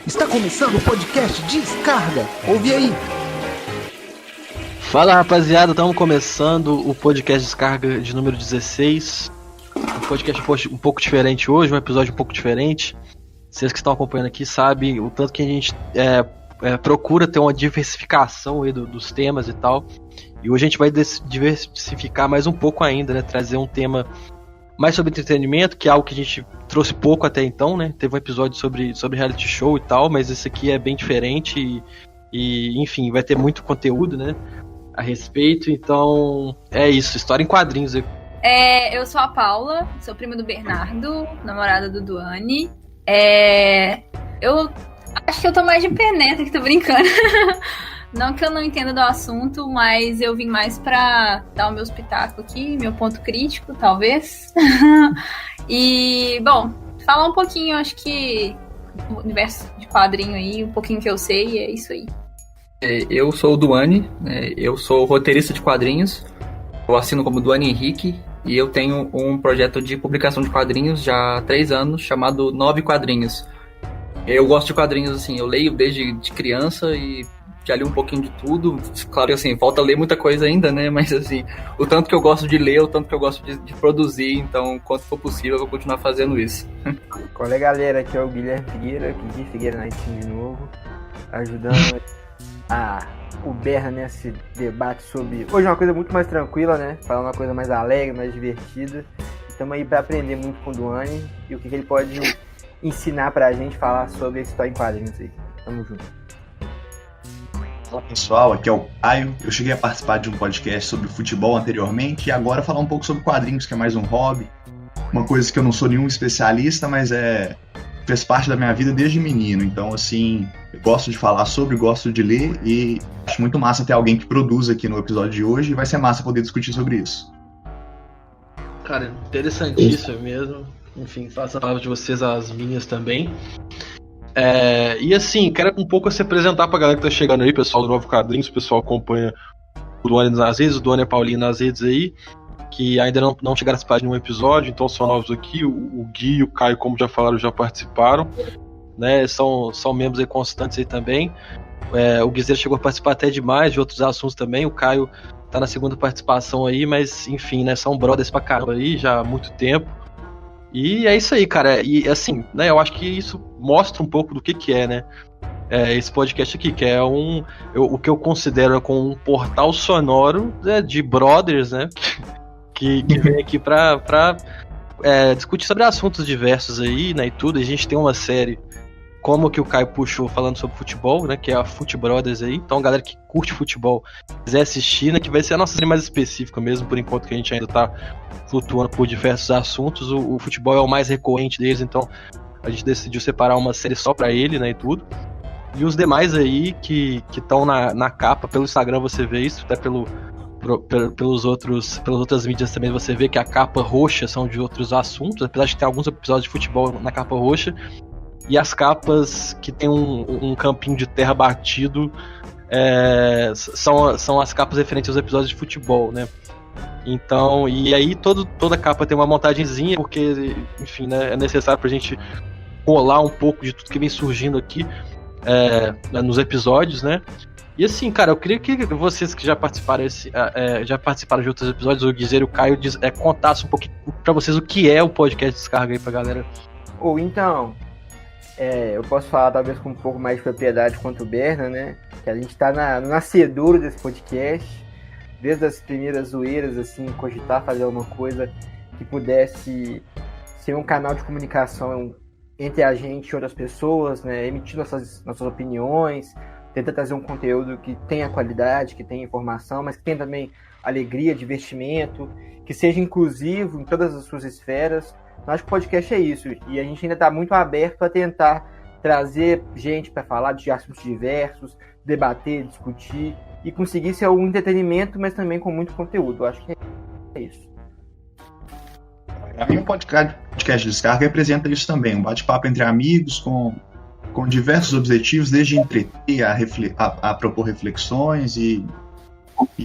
Está começando o podcast Descarga. Ouve aí. Fala, rapaziada, estamos começando o podcast Descarga de número 16. Um podcast um pouco diferente hoje, um episódio um pouco diferente. Vocês que estão acompanhando aqui sabem o tanto que a gente procura ter uma diversificação aí dos temas e tal. E hoje a gente vai diversificar mais um pouco ainda, né? Trazer um tema mais sobre entretenimento, que é algo que a gente trouxe pouco até então, né? Teve um episódio sobre reality show e tal, mas esse aqui é bem diferente e enfim, vai ter muito conteúdo, né? A respeito, então é isso, história em quadrinhos. Eu sou a Paula, sou prima do Bernardo, namorada do Duane. Eu acho que eu tô mais de penetra, que tô brincando. Não que eu não entenda do assunto, mas eu vim mais pra dar o meu espetáculo aqui, meu ponto crítico, talvez. E, bom, falar um pouquinho, acho que o universo de quadrinho aí, um pouquinho que eu sei, e é isso aí. Eu sou o Duane, eu sou roteirista de quadrinhos, eu assino como Duane Henrique e eu tenho um projeto de publicação de quadrinhos já há 3 anos, chamado 9 Quadrinhos. Eu gosto de quadrinhos, assim, eu leio desde de criança e já li um pouquinho de tudo. Claro que assim, falta ler muita coisa ainda, né? Mas assim, o tanto que eu gosto de ler, o tanto que eu gosto de produzir, então, quanto for possível, eu vou continuar fazendo isso. Qual é, galera? Aqui é o Guilherme Figueira, Gui Figueira na Steam de novo, ajudando o Berra nesse debate sobre... Hoje é uma coisa muito mais tranquila, né? Falar uma coisa mais alegre, mais divertida. Estamos aí para aprender muito com o Duane e o que ele pode ensinar pra gente falar sobre a história em quadrinhos aí. Tamo junto. Olá pessoal, aqui é o Caio. Eu cheguei a participar de um podcast sobre futebol anteriormente e agora falar um pouco sobre quadrinhos, que é mais um hobby. Uma coisa que eu não sou nenhum especialista, mas fez parte da minha vida desde menino. Então, assim, eu gosto de falar sobre, gosto de ler e acho muito massa ter alguém que produz aqui no episódio de hoje e vai ser massa poder discutir sobre isso. Cara, interessantíssimo mesmo. Enfim, faço a palavra de vocês, as minhas também. E assim, quero um pouco se apresentar pra galera que tá chegando aí, pessoal do Novo Quadrinhos, o pessoal acompanha o Duane nas redes, o Duane e a Paulinha nas redes aí, que ainda não chegaram a participar de nenhum episódio, então são novos aqui, o Gui e o Caio, como já falaram, já participaram, né, são membros aí constantes aí também. O Guizeiro chegou a participar até demais de outros assuntos também, o Caio tá na segunda participação aí, mas enfim, né, são brothers pra caramba aí, já há muito tempo. E é isso aí, cara, e assim, né, eu acho que isso mostra um pouco do que é, né, esse podcast aqui, que é o que eu considero como um portal sonoro, né, de brothers, né, que vem aqui pra discutir sobre assuntos diversos aí, né, e tudo. A gente tem uma série, como que o Caio puxou, falando sobre futebol, né, que é a Fute Brothers aí, então a galera que curte futebol, quiser assistir, né, que vai ser a nossa série mais específica mesmo, por enquanto que a gente ainda tá flutuando por diversos assuntos, o futebol é o mais recorrente deles, então a gente decidiu separar uma série só pra ele, né, e tudo. E os demais aí que estão na capa, pelo Instagram você vê isso, até pelas outras mídias também você vê que a capa roxa são de outros assuntos, apesar de ter alguns episódios de futebol na capa roxa, e as capas que tem um campinho de terra batido são as capas referentes aos episódios de futebol, né? Então, e aí toda capa tem uma montagenzinha, porque, enfim, né, é necessário pra gente colar um pouco de tudo que vem surgindo aqui nos episódios, né? E assim, cara, eu queria que vocês que já participaram de outros episódios, o Guizeiro e o Caio, contassem um pouquinho pra vocês o que é o podcast Descarga aí pra galera. Então, eu posso falar talvez com um pouco mais de propriedade quanto o Berna, né? Que a gente tá no nascedouro desse podcast, desde as primeiras zoeiras, assim, cogitar fazer alguma coisa que pudesse ser um canal de comunicação entre a gente e outras pessoas, né? Emitir nossas opiniões, tentar trazer um conteúdo que tenha qualidade, que tenha informação, mas que tenha também alegria, divertimento, que seja inclusivo em todas as suas esferas. Eu acho que o podcast é isso, e a gente ainda está muito aberto a tentar trazer gente para falar de assuntos diversos, debater, discutir e conseguir ser um entretenimento, mas também com muito conteúdo. Eu acho que é isso. Para mim, o podcast Descarga representa isso também, um bate-papo entre amigos com diversos objetivos, desde entreter a propor reflexões e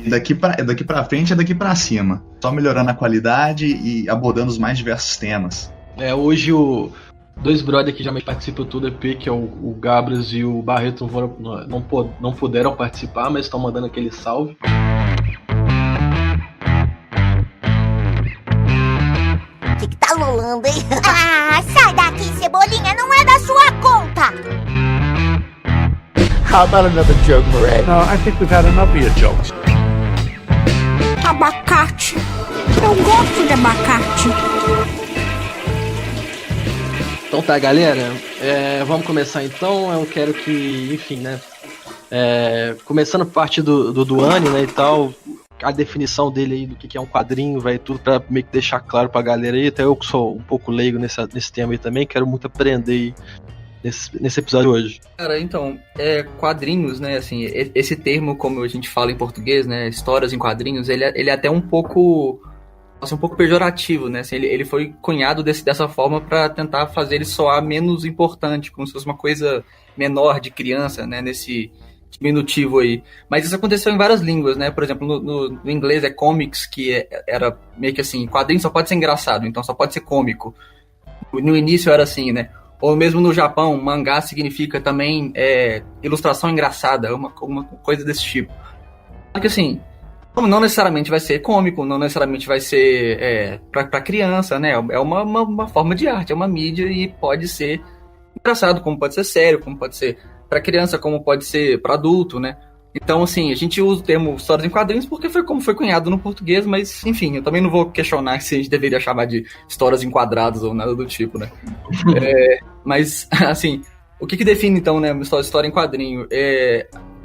daqui para frente é daqui para cima, só melhorando a qualidade e abordando os mais diversos temas. Hoje Dois brother que já participam do EP, que é o Gabras e o Barreto, não puderam participar, mas estão mandando aquele salve. O que tá rolando, hein? Ah, sai daqui, Cebolinha, não é da sua conta! How about another joke, Murray? No, I think we've had enough of your jokes. Abacate. Eu gosto de abacate. Então tá, galera, vamos começar então. Eu quero que, enfim, né, começando a parte do Duane, né, e tal, a definição dele aí do que é um quadrinho, vai tudo pra meio que deixar claro pra galera aí, até eu que sou um pouco leigo nesse tema aí também, quero muito aprender aí nesse episódio hoje. Cara, então, quadrinhos, né, assim, esse termo, como a gente fala em português, né, histórias em quadrinhos, ele é até um pouco pejorativo, né, assim, ele foi cunhado dessa forma pra tentar fazer ele soar menos importante, como se fosse uma coisa menor de criança, né, nesse diminutivo aí. Mas isso aconteceu em várias línguas, né, por exemplo, no inglês é comics, que era meio que assim, quadrinho só pode ser engraçado, então só pode ser cômico. No início era assim, né. Ou mesmo no Japão, mangá significa também ilustração engraçada, uma coisa desse tipo. Só que assim, não necessariamente vai ser cômico, não necessariamente vai ser pra criança, né? É uma forma de arte, é uma mídia e pode ser engraçado, como pode ser sério, como pode ser pra criança, como pode ser pra adulto, né? Então, assim, a gente usa o termo histórias em quadrinhos porque foi como foi cunhado no português, mas, enfim, eu também não vou questionar se a gente deveria chamar de histórias enquadradas ou nada do tipo, né? Mas, assim, o que define, então, né, uma história em quadrinho?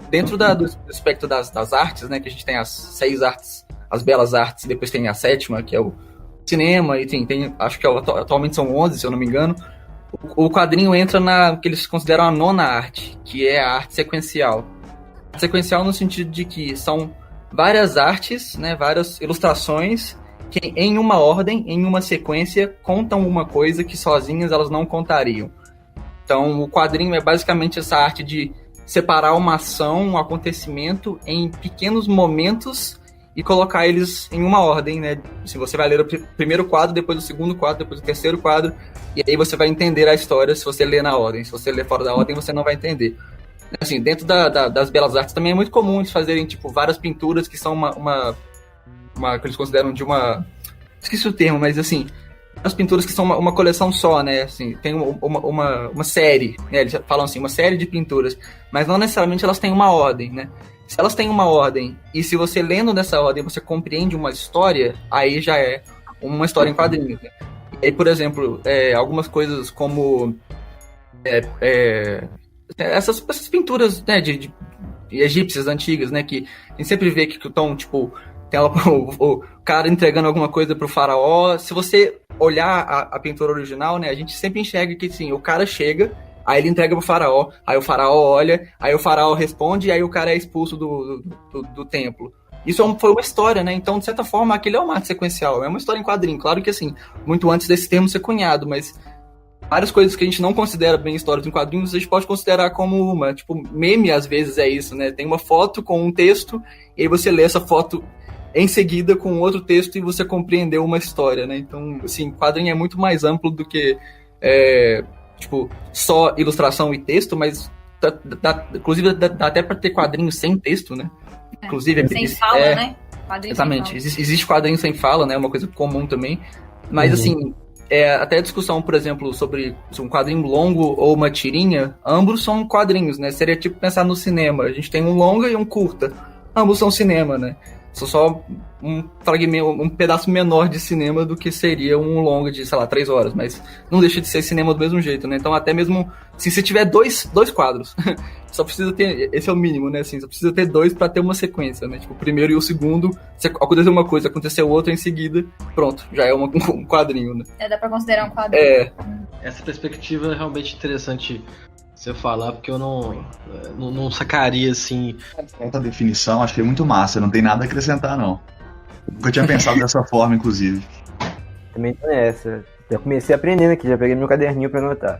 Dentro do aspecto das artes, né, que a gente tem as 6 artes, as belas artes, e depois tem a 7ª, que é o cinema, e tem acho que atualmente são 11, se eu não me engano. O quadrinho entra na que eles consideram a 9ª arte, que é a arte sequencial. Sequencial no sentido de que são várias artes, né, várias ilustrações que em uma ordem, em uma sequência, contam uma coisa que sozinhas elas não contariam. Então o quadrinho é basicamente essa arte de separar uma ação, um acontecimento em pequenos momentos e colocar eles em uma ordem, né? Se você vai ler o primeiro quadro, depois o segundo quadro, depois o terceiro quadro, e aí você vai entender a história se você ler na ordem. Se você ler fora da ordem, você não vai entender. Assim, dentro das belas artes também é muito comum eles fazerem, tipo, várias pinturas que são uma que eles consideram de uma... Esqueci o termo, mas assim, as pinturas que são uma coleção só, né? Assim, tem uma série, né? Eles falam assim, uma série de pinturas, mas não necessariamente elas têm uma ordem, né? Se elas têm uma ordem, e se você lendo nessa ordem você compreende uma história, aí já é uma história em quadrinhos, né? E aí, por exemplo, algumas coisas como... essas pinturas, né, de egípcias antigas, né, que a gente sempre vê que estão, tipo, tem o cara entregando alguma coisa pro faraó. Se você olhar a pintura original, né, a gente sempre enxerga que, assim, o cara chega, aí ele entrega pro faraó, aí o faraó olha, aí o faraó responde, e aí o cara é expulso do templo. Isso foi uma história, né, então, de certa forma, aquele é uma arte sequencial, é uma história em quadrinho. Claro que, assim, muito antes desse termo ser cunhado, mas várias coisas que a gente não considera bem histórias em quadrinhos, a gente pode considerar como uma, tipo, meme às vezes é isso, né? Tem uma foto com um texto, e aí você lê essa foto em seguida com outro texto e você compreendeu uma história, né? Então, assim, quadrinho é muito mais amplo do que, tipo, só ilustração e texto, mas inclusive dá até pra ter quadrinhos sem texto, né? Inclusive, sem fala, né? Quadrinho exatamente. Sem fala. Existe quadrinho sem fala, né? Uma coisa comum também. Mas, assim... até a discussão, por exemplo, sobre um quadrinho longo ou uma tirinha, ambos são quadrinhos, né? Seria tipo pensar no cinema. A gente tem um longa e um curta. Ambos são cinema, né? São só um fragmento, um pedaço menor de cinema do que seria um longa de, sei lá, 3 horas. Mas não deixa de ser cinema do mesmo jeito, né? Então até mesmo, assim, se tiver dois quadros, só precisa ter, esse é o mínimo, né? Assim, só precisa ter 2 pra ter uma sequência, né? Tipo, o primeiro e o segundo, se acontecer uma coisa, aconteceu outra em seguida, pronto, já é um quadrinho, né? Dá pra considerar um quadrinho. Essa perspectiva é realmente interessante você falar, porque eu não sacaria, assim... Essa definição, achei muito massa, não tem nada a acrescentar, não. Nunca tinha pensado dessa forma, inclusive. Também tô nessa. Já comecei aprendendo aqui, já peguei meu caderninho pra anotar.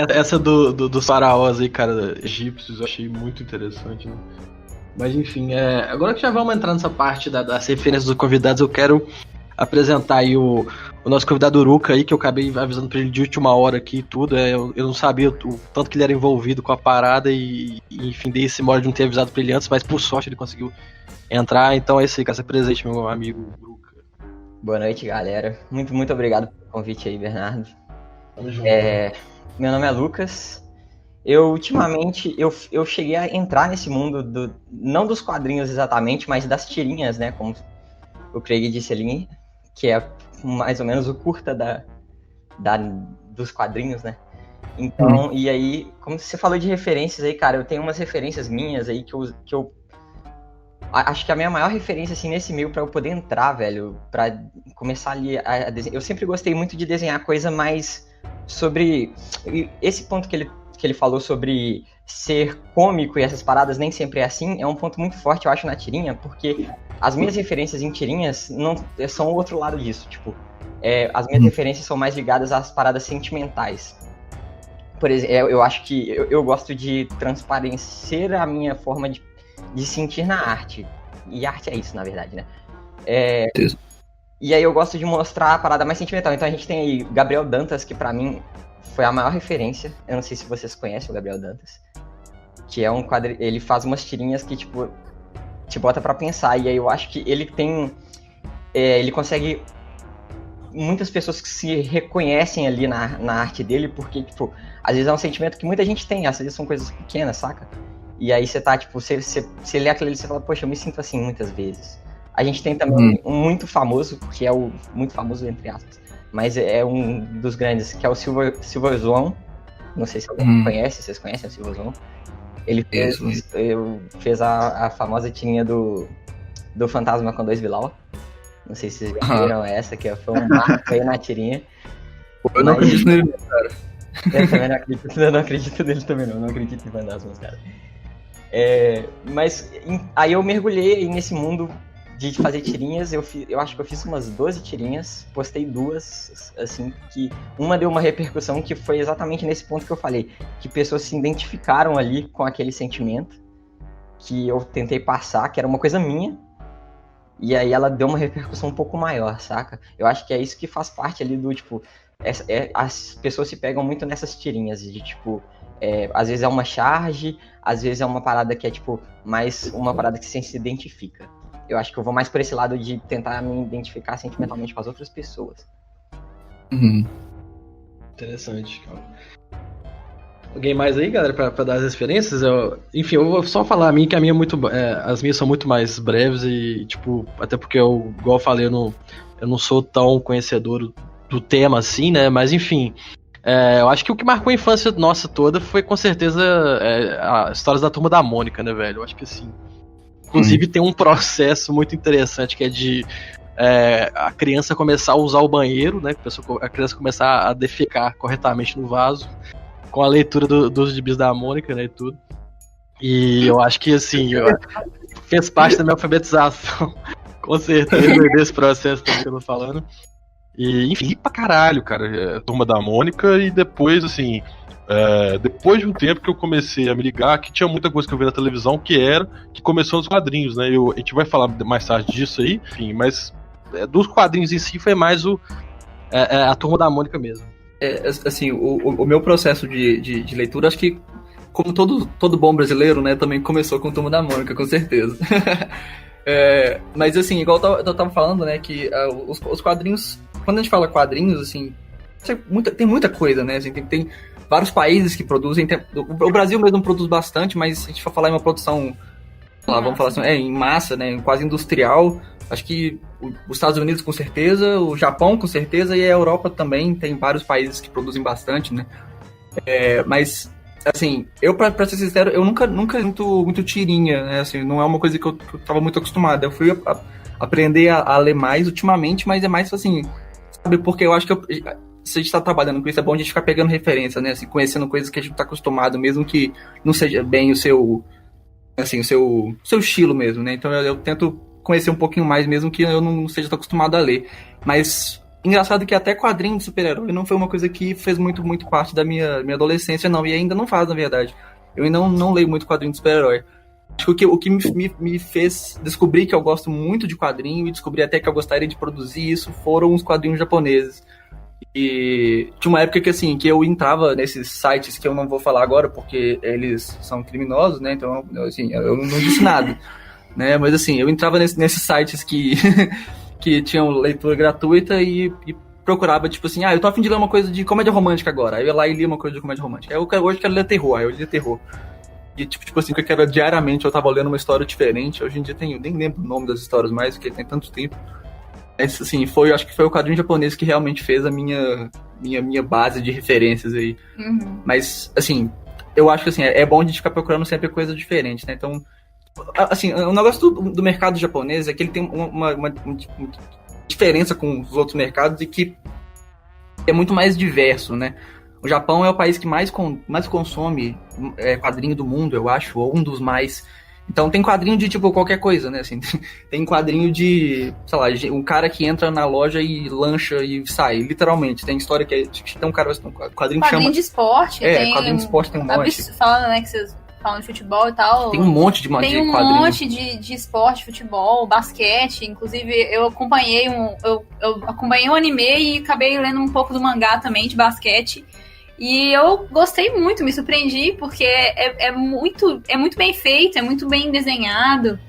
Essa dos faraós aí, cara, egípcios, eu achei muito interessante, né? Mas enfim, agora que já vamos entrar nessa parte das referências dos convidados, eu quero apresentar aí o o nosso convidado Uruka aí, que eu acabei avisando pra ele de última hora aqui e tudo. Eu não sabia o tanto que ele era envolvido com a parada e enfim, dei esse mole de não ter avisado pra ele antes, mas por sorte ele conseguiu entrar. Então é isso aí, cara. Você é presente, meu amigo Uruka. Boa noite, galera. Muito, muito obrigado pelo convite aí, Bernardo. Tamo junto. Meu nome é Lucas. Ultimamente, eu cheguei a entrar nesse mundo, não dos quadrinhos exatamente, mas das tirinhas, né? Como o Craig disse ali, que é mais ou menos o curta dos quadrinhos, né? Então, e aí, como você falou de referências aí, cara, eu tenho umas referências minhas aí que eu acho que a minha maior referência, assim, nesse meio pra eu poder entrar, velho, pra começar ali a desenhar. Eu sempre gostei muito de desenhar coisa mais sobre esse ponto que ele falou sobre ser cômico e essas paradas nem sempre é assim, é um ponto muito forte, eu acho, na tirinha, porque as minhas referências em tirinhas não são o outro lado disso, tipo, as minhas referências são mais ligadas às paradas sentimentais. Por exemplo, eu acho que eu gosto de transparecer a minha forma de sentir na arte, e arte é isso, na verdade, né? E aí eu gosto de mostrar a parada mais sentimental, então a gente tem aí Gabriel Dantas, que pra mim foi a maior referência. Eu não sei se vocês conhecem o Gabriel Dantas, que é um quadrinho, ele faz umas tirinhas que, tipo, te bota pra pensar, e aí eu acho que ele tem, ele consegue, muitas pessoas que se reconhecem ali na arte dele, porque, tipo, às vezes é um sentimento que muita gente tem, às vezes são coisas pequenas, saca? E aí você tá, tipo, você lê aquilo ali e você fala, poxa, eu me sinto assim muitas vezes. A gente tem também um muito famoso, que é o muito famoso entre aspas, mas é um dos grandes, que é o Silver João. Não sei se alguém conhece, vocês conhecem o Silver João? Ele fez a famosa tirinha do Fantasma com 2 Bilal. Não sei se vocês já viram essa, que foi um marco aí na tirinha. Eu não acredito nele, cara. Eu também não acredito nele também, não acredito em fantasmas, cara. Mas aí eu mergulhei nesse mundo de fazer tirinhas. Eu acho que eu fiz umas 12 tirinhas, postei 2, assim, que uma deu uma repercussão que foi exatamente nesse ponto que eu falei, que pessoas se identificaram ali com aquele sentimento que eu tentei passar, que era uma coisa minha, e aí ela deu uma repercussão um pouco maior, saca? Eu acho que é isso que faz parte ali do, tipo, as pessoas se pegam muito nessas tirinhas de, tipo, às vezes é uma charge, às vezes é uma parada que é, tipo, mais uma parada que você se identifica. Eu acho que eu vou mais por esse lado de tentar me identificar sentimentalmente com as outras pessoas. Interessante, cara. Alguém mais aí, galera, pra dar as experiências? Enfim, eu vou só falar a minha, que a minha é muito. As minhas são muito mais breves e, tipo, até porque igual eu falei, eu não sou tão conhecedor do tema assim, né? Mas enfim. Eu acho que o que marcou a infância nossa toda foi com certeza as histórias da Turma da Mônica, né, velho? Eu acho que assim. Inclusive tem um processo muito interessante que é de a criança começar a usar o banheiro, né? A criança começar a defecar corretamente no vaso, com a leitura dos gibis da Mônica, né? E tudo. E eu acho que assim, fez parte da minha alfabetização, com certeza, desse processo também que eu tô falando. E enfim, pra caralho, cara, Turma da Mônica, e depois, assim. Depois de um tempo que eu comecei a me ligar que tinha muita coisa que eu vi na televisão que começou nos quadrinhos, né? A gente vai falar mais tarde disso aí, enfim, mas dos quadrinhos em si foi mais a Turma da Mônica mesmo. Assim, o meu processo de leitura, acho que, como todo bom brasileiro, né, também começou com Turma da Mônica, com certeza. Mas assim, igual eu tava falando, né, que os quadrinhos, quando a gente fala quadrinhos, assim, tem muita coisa, né, assim, tem vários países que produzem, o Brasil mesmo produz bastante, mas se a gente for falar em uma produção, vamos falar assim, em massa, né, quase industrial, acho que os Estados Unidos com certeza, o Japão com certeza, e a Europa também, tem vários países que produzem bastante, né, mas, assim, eu pra ser sincero, eu nunca muito tirinha, né, assim, não é uma coisa que eu tava muito acostumado, eu fui aprender a ler mais ultimamente, mas é mais assim, sabe, porque eu acho que se a gente tá trabalhando com isso, é bom a gente ficar pegando referência, né? Assim, conhecendo coisas que a gente tá acostumado, mesmo que não seja bem o seu estilo mesmo, né? Então eu tento conhecer um pouquinho mais, mesmo que eu não seja tão acostumado a ler. Mas, engraçado que até quadrinho de super-herói não foi uma coisa que fez muito parte da minha adolescência, não. E ainda não faz, na verdade. Eu ainda não leio muito quadrinho de super-herói. Acho que o que me fez descobrir que eu gosto muito de quadrinho e descobrir até que eu gostaria de produzir isso foram os quadrinhos japoneses. E tinha uma época que, assim, que eu entrava nesses sites que eu não vou falar agora porque eles são criminosos, né? Então, assim, eu não disse nada, né? Mas, assim, eu entrava nesses sites que, que tinham leitura gratuita e procurava, tipo assim, eu tô a fim de ler uma coisa de comédia romântica agora. Aí eu ia lá e lia uma coisa de comédia romântica. Hoje eu quero ler terror, aí eu lia terror. E, tipo assim, que era diariamente eu tava lendo uma história diferente. Hoje em dia nem lembro o nome das histórias mais, porque tem tanto tempo. Mas, assim, acho que foi o quadrinho japonês que realmente fez a minha base de referências aí. Uhum. Mas, assim, eu acho que, assim, é bom a gente ficar procurando sempre coisa diferente, né? Então, assim, o negócio do mercado japonês é que ele tem uma diferença com os outros mercados e que é muito mais diverso, né? O Japão é o país que mais consome quadrinho do mundo, eu acho, ou um dos mais. Então tem quadrinho de, tipo, qualquer coisa, né? Assim, tem quadrinho de, sei lá, um cara que entra na loja e lancha e sai, literalmente. Tem história que tem um quadrinho que chama... de esporte. Quadrinho de esporte tem um monte. Falando, né, que vocês falam de futebol e tal. Tem um monte de quadrinho. Tem um monte de esporte, futebol, basquete. Inclusive, eu acompanhei um anime e acabei lendo um pouco do mangá também, de basquete. E eu gostei muito, me surpreendi, porque é muito bem feito, é muito bem desenhado.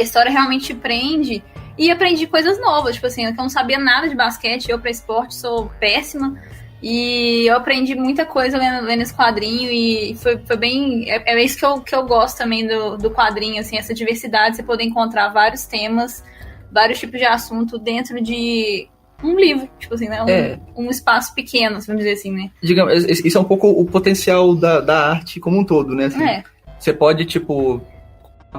A história realmente te prende. E aprendi coisas novas, tipo assim, eu não sabia nada de basquete, eu pra esporte sou péssima. E eu aprendi muita coisa lendo esse quadrinho e foi bem... É isso que eu gosto também do quadrinho, assim, essa diversidade, você poder encontrar vários temas, vários tipos de assunto dentro de um livro, tipo assim, né? Um espaço pequeno, vamos dizer assim, né? Digamos, isso é um pouco o potencial da arte como um todo, né? Assim, você pode, tipo,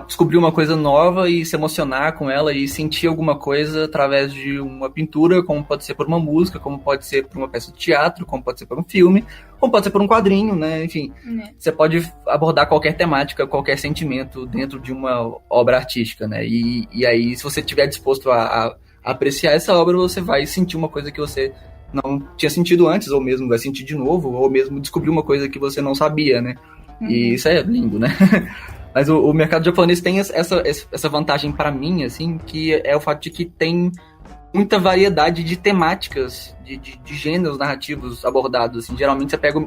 descobrir uma coisa nova e se emocionar com ela e sentir alguma coisa através de uma pintura, como pode ser por uma música, como pode ser por uma peça de teatro, como pode ser por um filme, como pode ser por um quadrinho, né? Enfim, você pode abordar qualquer temática, qualquer sentimento dentro de uma obra artística, né? E aí, se você estiver disposto a apreciar essa obra, você vai sentir uma coisa que você não tinha sentido antes, ou mesmo vai sentir de novo, ou mesmo descobrir uma coisa que você não sabia, né? E isso é lindo, né? Mas o mercado japonês tem essa vantagem para mim, assim, que é o fato de que tem muita variedade de temáticas, de gêneros narrativos abordados. Assim. Geralmente você pega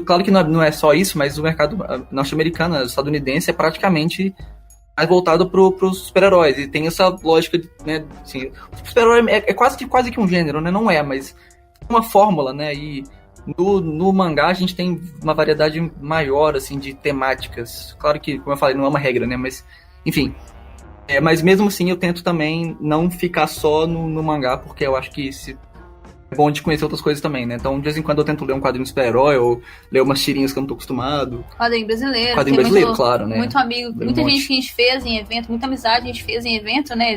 claro que não é só isso, mas o mercado norte-americano, estadunidense, é praticamente mais voltado para os super-heróis. E tem essa lógica, né? Assim, o super-herói é quase que um gênero, né? Não é, mas uma fórmula, né? E no mangá a gente tem uma variedade maior, assim, de temáticas. Claro que, como eu falei, não é uma regra, né? Mas, enfim. Mas mesmo assim eu tento também não ficar só no mangá, porque eu acho que é bom de conhecer outras coisas também, né? Então, de vez em quando eu tento ler um quadrinho de super-herói ou ler umas tirinhas que eu não tô acostumado. Quadrinho brasileiro. Quadrinho brasileiro, claro, né? Muito amigo, muita gente que a gente fez em evento, muita amizade a gente fez em evento, né?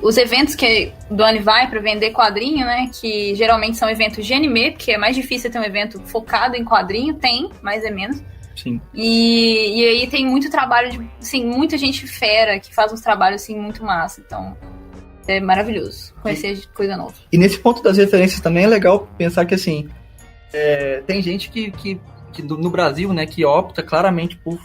Os eventos que o Duane vai para vender quadrinho, né? Que geralmente são eventos de anime, porque é mais difícil ter um evento focado em quadrinho, mais ou menos. Sim. E aí tem muito trabalho de, assim, muita gente fera que faz uns trabalhos assim muito massa. Então, é maravilhoso conhecer coisa nova. E nesse ponto das referências também é legal pensar que, assim, tem gente que no Brasil, né, que opta claramente por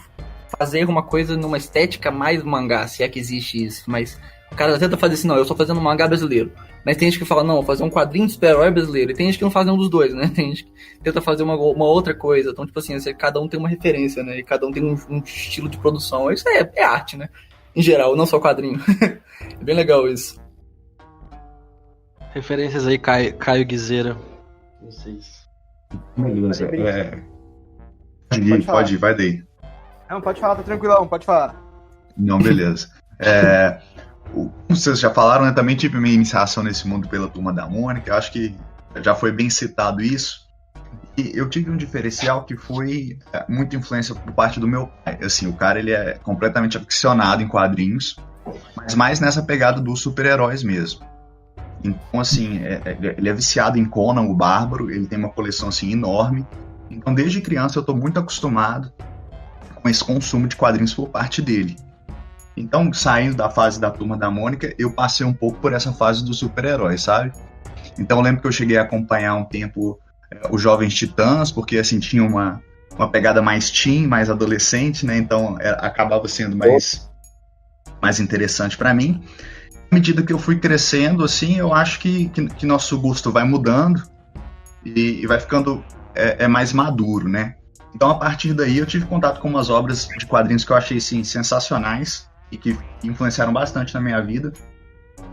fazer uma coisa numa estética mais mangá, se é que existe isso, mas o cara tenta fazer assim, não, eu estou fazendo um mangá brasileiro. Mas tem gente que fala, não, vou fazer um quadrinho de super-herói brasileiro. E tem gente que não faz nenhum dos dois, né? Tem gente que tenta fazer uma outra coisa. Então, tipo assim, cada um tem uma referência, né? E cada um tem um estilo de produção. Isso é arte, né? Em geral, não só quadrinho. É bem legal isso. Referências aí, Caio Guizeira. Vocês. Beleza. Pode ir, vai daí. Não, pode falar, tá tranquilão, pode falar. Não, beleza. Vocês já falaram, né? Também tive minha iniciação nesse mundo pela Turma da Mônica. Eu acho que já foi bem citado isso. E eu tive um diferencial que foi muita influência por parte do meu pai. Assim, o cara, ele é completamente aficionado em quadrinhos, mas mais nessa pegada dos super-heróis mesmo. Então, assim, ele é viciado em Conan, o Bárbaro. Ele tem uma coleção, assim, enorme. Então, desde criança, eu tô muito acostumado com esse consumo de quadrinhos por parte dele. Então, saindo da fase da Turma da Mônica, eu passei um pouco por essa fase dos super-heróis, sabe? Então, eu lembro que eu cheguei a acompanhar um tempo os Jovens Titãs, porque, assim, tinha uma uma pegada mais teen, mais adolescente, né? Então acabava sendo mais interessante para mim. À medida que eu fui crescendo, assim, eu acho que nosso gosto vai mudando e vai ficando mais maduro, né? Então, a partir daí, eu tive contato com umas obras de quadrinhos que eu achei, assim, sensacionais e que influenciaram bastante na minha vida.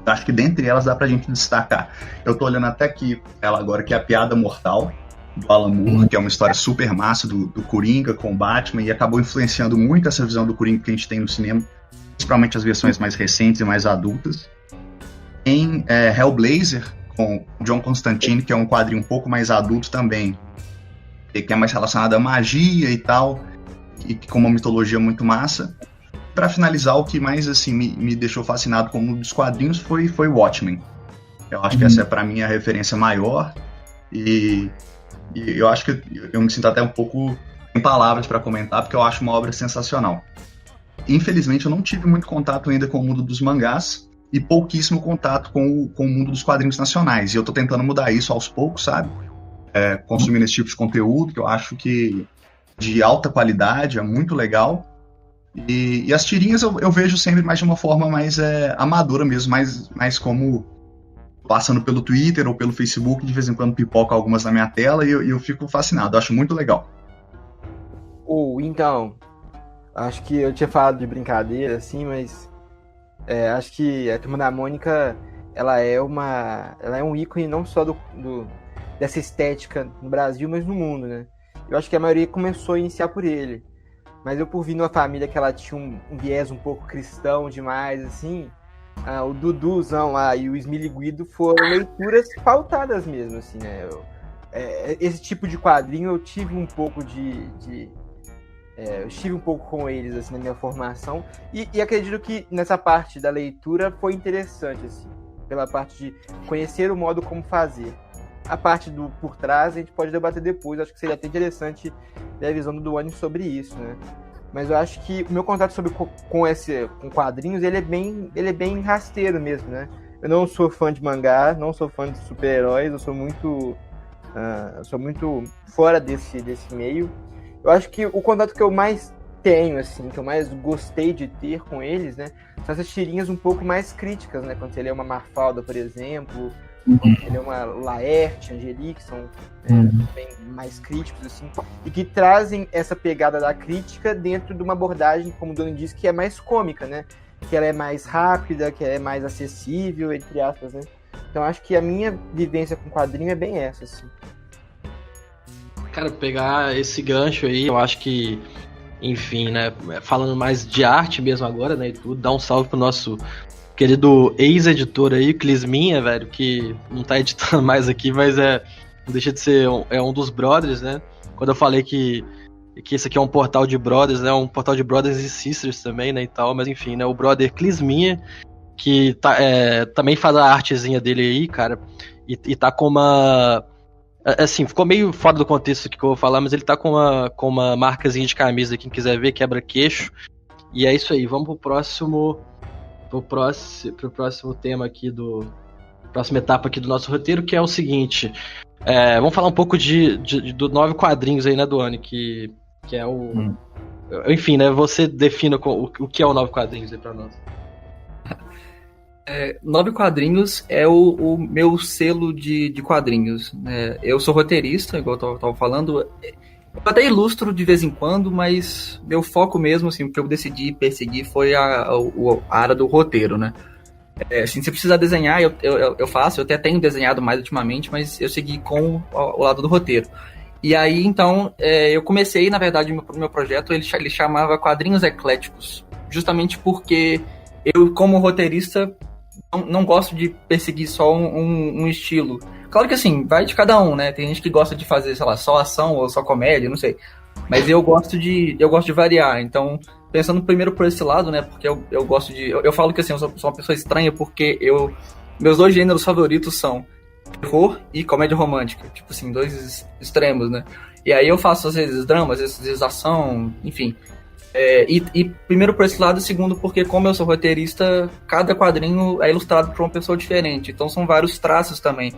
Eu acho que dentre elas dá pra gente destacar. Eu tô olhando até aqui ela agora, que é A Piada Mortal, do Alan Moore, que é uma história super massa do Coringa com o Batman, e acabou influenciando muito essa visão do Coringa que a gente tem no cinema, principalmente as versões mais recentes e mais adultas. Em Hellblazer, com John Constantine, que é um quadrinho um pouco mais adulto também, que é mais relacionado à magia e tal, e com uma mitologia muito massa. Para finalizar, o que mais assim me deixou fascinado com um dos quadrinhos foi Watchmen. Eu acho que essa é para mim a referência maior, e eu acho que eu me sinto até um pouco sem palavras para comentar, porque eu acho uma obra sensacional. Infelizmente, eu não tive muito contato ainda com o mundo dos mangás e pouquíssimo contato com o mundo dos quadrinhos nacionais. E eu tô tentando mudar isso aos poucos, sabe? Consumindo esse tipo de conteúdo, que eu acho que de alta qualidade, é muito legal. E as tirinhas eu vejo sempre mais de uma forma mais amadora mesmo, mais como passando pelo Twitter ou pelo Facebook, de vez em quando pipoca algumas na minha tela e eu fico fascinado, eu acho muito legal. Então, acho que eu tinha falado de brincadeira, assim, mas acho que a Turma da Mônica, ela é um ícone não só dessa estética no Brasil, mas no mundo, né? Eu acho que a maioria começou a iniciar por ele. Mas eu, por vir numa família que ela tinha um viés um pouco cristão demais, assim, o Duduzão lá e o Esmiliguido foram leituras pautadas mesmo, assim, né? Esse tipo de quadrinho eu tive um pouco eu estive um pouco com eles, assim, na minha formação, e acredito que nessa parte da leitura foi interessante, assim, pela parte de conhecer o modo como fazer. A parte do por trás a gente pode debater depois, acho que seria até interessante ver a visão do Duane sobre isso, né? Mas eu acho que o meu contato com quadrinhos, ele é bem rasteiro mesmo, né? Eu não sou fã de mangá, não sou fã de super-heróis, eu sou muito fora desse meio. Eu acho que o contato que eu mais tenho, assim, que eu mais gostei de ter com eles, né, são essas tirinhas um pouco mais críticas, né? Quando você lê uma Mafalda, por exemplo, quando você lê uma Laerte, Angelique, são bem mais críticos, assim, e que trazem essa pegada da crítica dentro de uma abordagem, como o Doni disse, que é mais cômica, né? Que ela é mais rápida, que ela é mais acessível, entre aspas, né? Então acho que a minha vivência com quadrinho é bem essa, assim. Cara, pegar esse gancho aí, eu acho que, enfim, né, falando mais de arte mesmo agora, né, e tudo, dá um salve pro nosso querido ex-editor aí, Clisminha, velho, que não tá editando mais aqui, mas não deixa de ser um dos brothers, né? Quando eu falei que esse aqui é um portal de brothers, né, um portal de brothers e sisters também, né, e tal, mas enfim, né, o brother Clisminha, que também faz a artezinha dele aí, cara, e tá com uma... Assim, ficou meio fora do contexto aqui que eu vou falar, mas ele tá com uma marcazinha de camisa, quem quiser ver, quebra-queixo. E é isso aí, vamos pro próximo tema aqui próxima etapa aqui do nosso roteiro, que é o seguinte. Vamos falar um pouco do 9 quadrinhos aí, né, Duane, que é o... Enfim, né, você defina o que é o 9 quadrinhos aí pra nós. 9 quadrinhos é o meu selo de quadrinhos. Eu sou roteirista, igual eu tava falando. Eu até ilustro de vez em quando, mas meu foco mesmo, assim, o que eu decidi perseguir foi a área do roteiro, né? Assim, se precisar desenhar, eu faço. Eu até tenho desenhado mais ultimamente, mas eu segui com o lado do roteiro. E aí, então, eu comecei, na verdade, o meu projeto, ele chamava Quadrinhos Ecléticos, justamente porque eu, como roteirista, não gosto de perseguir só um estilo. Claro que assim, vai de cada um, né? Tem gente que gosta de fazer, sei lá, só ação ou só comédia, não sei. Mas eu gosto de variar. Então, pensando primeiro por esse lado, né? Porque eu gosto de... Eu falo que assim, eu sou uma pessoa estranha porque meus 2 gêneros favoritos são terror e comédia romântica. Tipo assim, 2 extremos, né? E aí eu faço às vezes drama, às vezes ação, enfim... E primeiro por esse lado, e segundo porque como eu sou roteirista, cada quadrinho é ilustrado por uma pessoa diferente, então são vários traços também.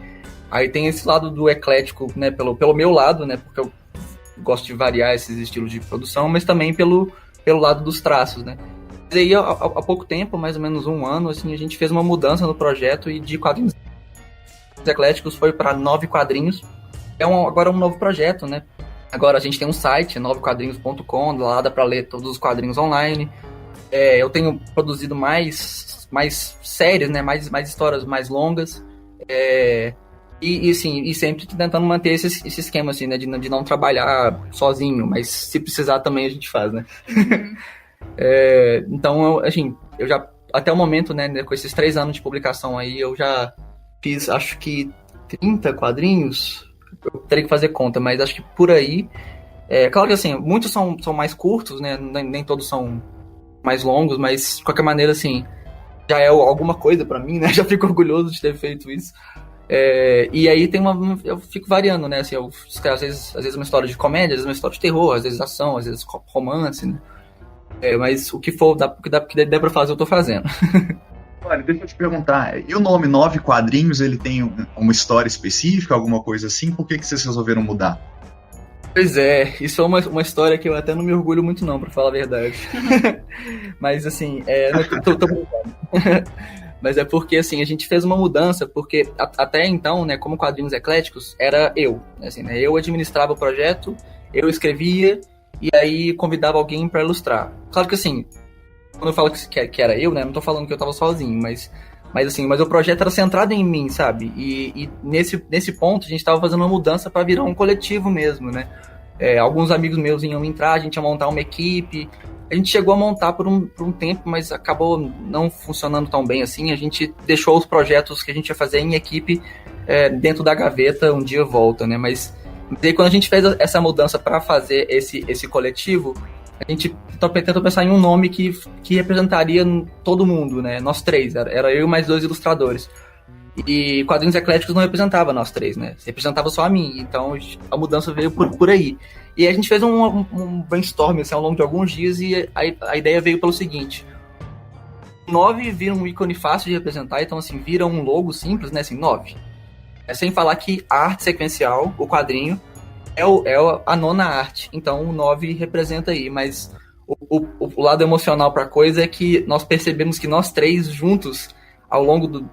Aí tem esse lado do eclético, né, pelo meu lado, né, porque eu gosto de variar esses estilos de produção, mas também pelo lado dos traços, né? Mas aí, há pouco tempo, mais ou menos 1 ano, assim, a gente fez uma mudança no projeto e de quadrinhos ecléticos foi para 9 quadrinhos. Agora um novo projeto, né? Agora a gente tem um site, 9quadrinhos.com, lá dá para ler todos os quadrinhos online. Eu tenho produzido mais séries, né? Mais histórias mais longas. E sempre tentando manter esse esquema, assim, né? De não trabalhar sozinho, mas se precisar também a gente faz, né? Então, eu já, até o momento, né? Com esses 3 anos de publicação aí, eu já fiz, acho que 30 quadrinhos. Eu teria que fazer conta, mas acho que por aí. Claro que assim, muitos são mais curtos, né? Nem todos são mais longos, mas de qualquer maneira, assim, já é alguma coisa pra mim, né? Já fico orgulhoso de ter feito isso. E aí eu fico variando, né? Assim, eu escrevo, às vezes uma história de comédia, às vezes uma história de terror, às vezes ação, às vezes romance, né? Mas o que for, que der pra fazer, eu tô fazendo. Olha, deixa eu te perguntar, e o nome 9 Quadrinhos, ele tem uma história específica, alguma coisa assim? Por que vocês resolveram mudar? Pois é, isso é uma história que eu até não me orgulho muito não, pra falar a verdade. Mas assim, tô brincando. Mas é porque assim, a gente fez uma mudança, porque até então, né, como Quadrinhos Ecléticos, era eu. Assim, né, eu administrava o projeto, eu escrevia, e aí convidava alguém pra ilustrar. Claro que assim, quando eu falo que era eu, né, não tô falando que eu tava sozinho, mas o projeto era centrado em mim, sabe? E nesse ponto a gente tava fazendo uma mudança para virar um coletivo mesmo, né? Alguns amigos meus iam entrar, a gente ia montar uma equipe. A gente chegou a montar por um tempo, mas acabou não funcionando tão bem assim. A gente deixou os projetos que a gente ia fazer em equipe dentro da gaveta, um dia volta, né? Mas aí, quando a gente fez essa mudança para fazer esse coletivo, a gente tentou pensar em um nome que representaria todo mundo, né? Nós 3, era eu e mais 2 ilustradores. E Quadrinhos Ecléticos não representava nós 3, né? Representava só a mim. Então a mudança veio por aí. E a gente fez um brainstorm assim, ao longo de alguns dias e a ideia veio pelo seguinte: 9 vira um ícone fácil de representar, então assim, vira um logo simples, né? Assim, 9. Sem falar que a arte sequencial, o quadrinho, é a 9ª arte, então o 9 representa aí, mas o lado emocional pra coisa é que nós percebemos que nós 3 juntos, ao longo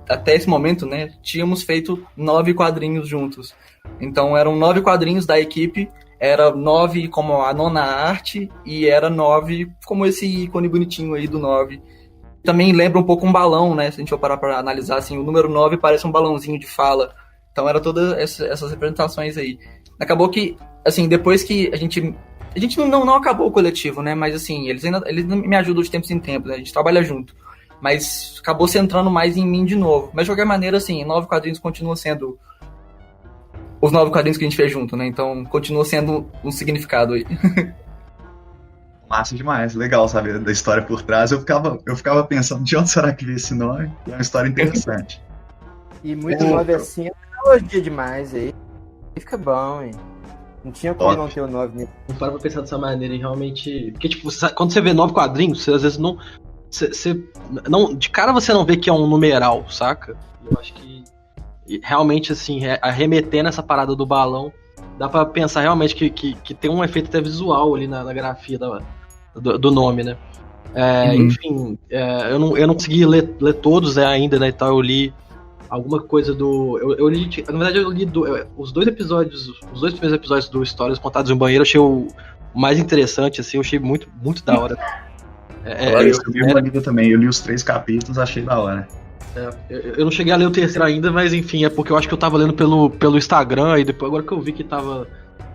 até esse momento, né, tínhamos feito 9 quadrinhos juntos, então eram 9 quadrinhos da equipe, era 9 como a 9ª arte, e era 9 como esse ícone bonitinho aí do 9. Também lembra um pouco um balão, né, se a gente for parar pra analisar, assim, o número 9 parece um balãozinho de fala, então era todas essas representações aí. Acabou que, assim, depois que a gente não acabou o coletivo, né? Mas, assim, eles me ajudam de tempos em tempos, né? A gente trabalha junto. Mas acabou centrando mais em mim de novo. Mas, de qualquer maneira, assim, 9 quadrinhos continua sendo os 9 quadrinhos que a gente fez junto, né? Então, continua sendo um significado aí. Massa demais, legal saber da história por trás. Eu ficava pensando, de onde será que veio esse nome? É uma história interessante. E muito 9 assim, é tecnologia demais aí. Fica bom, hein? Não tinha como não ter o 9 nele. Não para pra pensar dessa maneira e realmente. Porque, tipo, quando você vê 9 quadrinhos, você às vezes não. Não, de cara você não vê que é um numeral, saca? Eu acho que realmente, assim, arremetendo essa parada do balão, dá pra pensar realmente que tem um efeito até visual ali na grafia do nome, né? Enfim, eu não consegui ler todos ainda, né? Então eu li alguma coisa do. Eu li. Na verdade, eu li os 2 episódios. Os 2 primeiros episódios do Histórias Contadas em um Banheiro. Eu achei o mais interessante, assim. Eu achei muito, muito da hora. Eu vi uma lida também. Eu li os 3 capítulos, achei da hora. Eu não cheguei a ler o terceiro ainda, mas enfim, é porque eu acho que eu tava lendo pelo Instagram. E depois, agora que eu vi que tava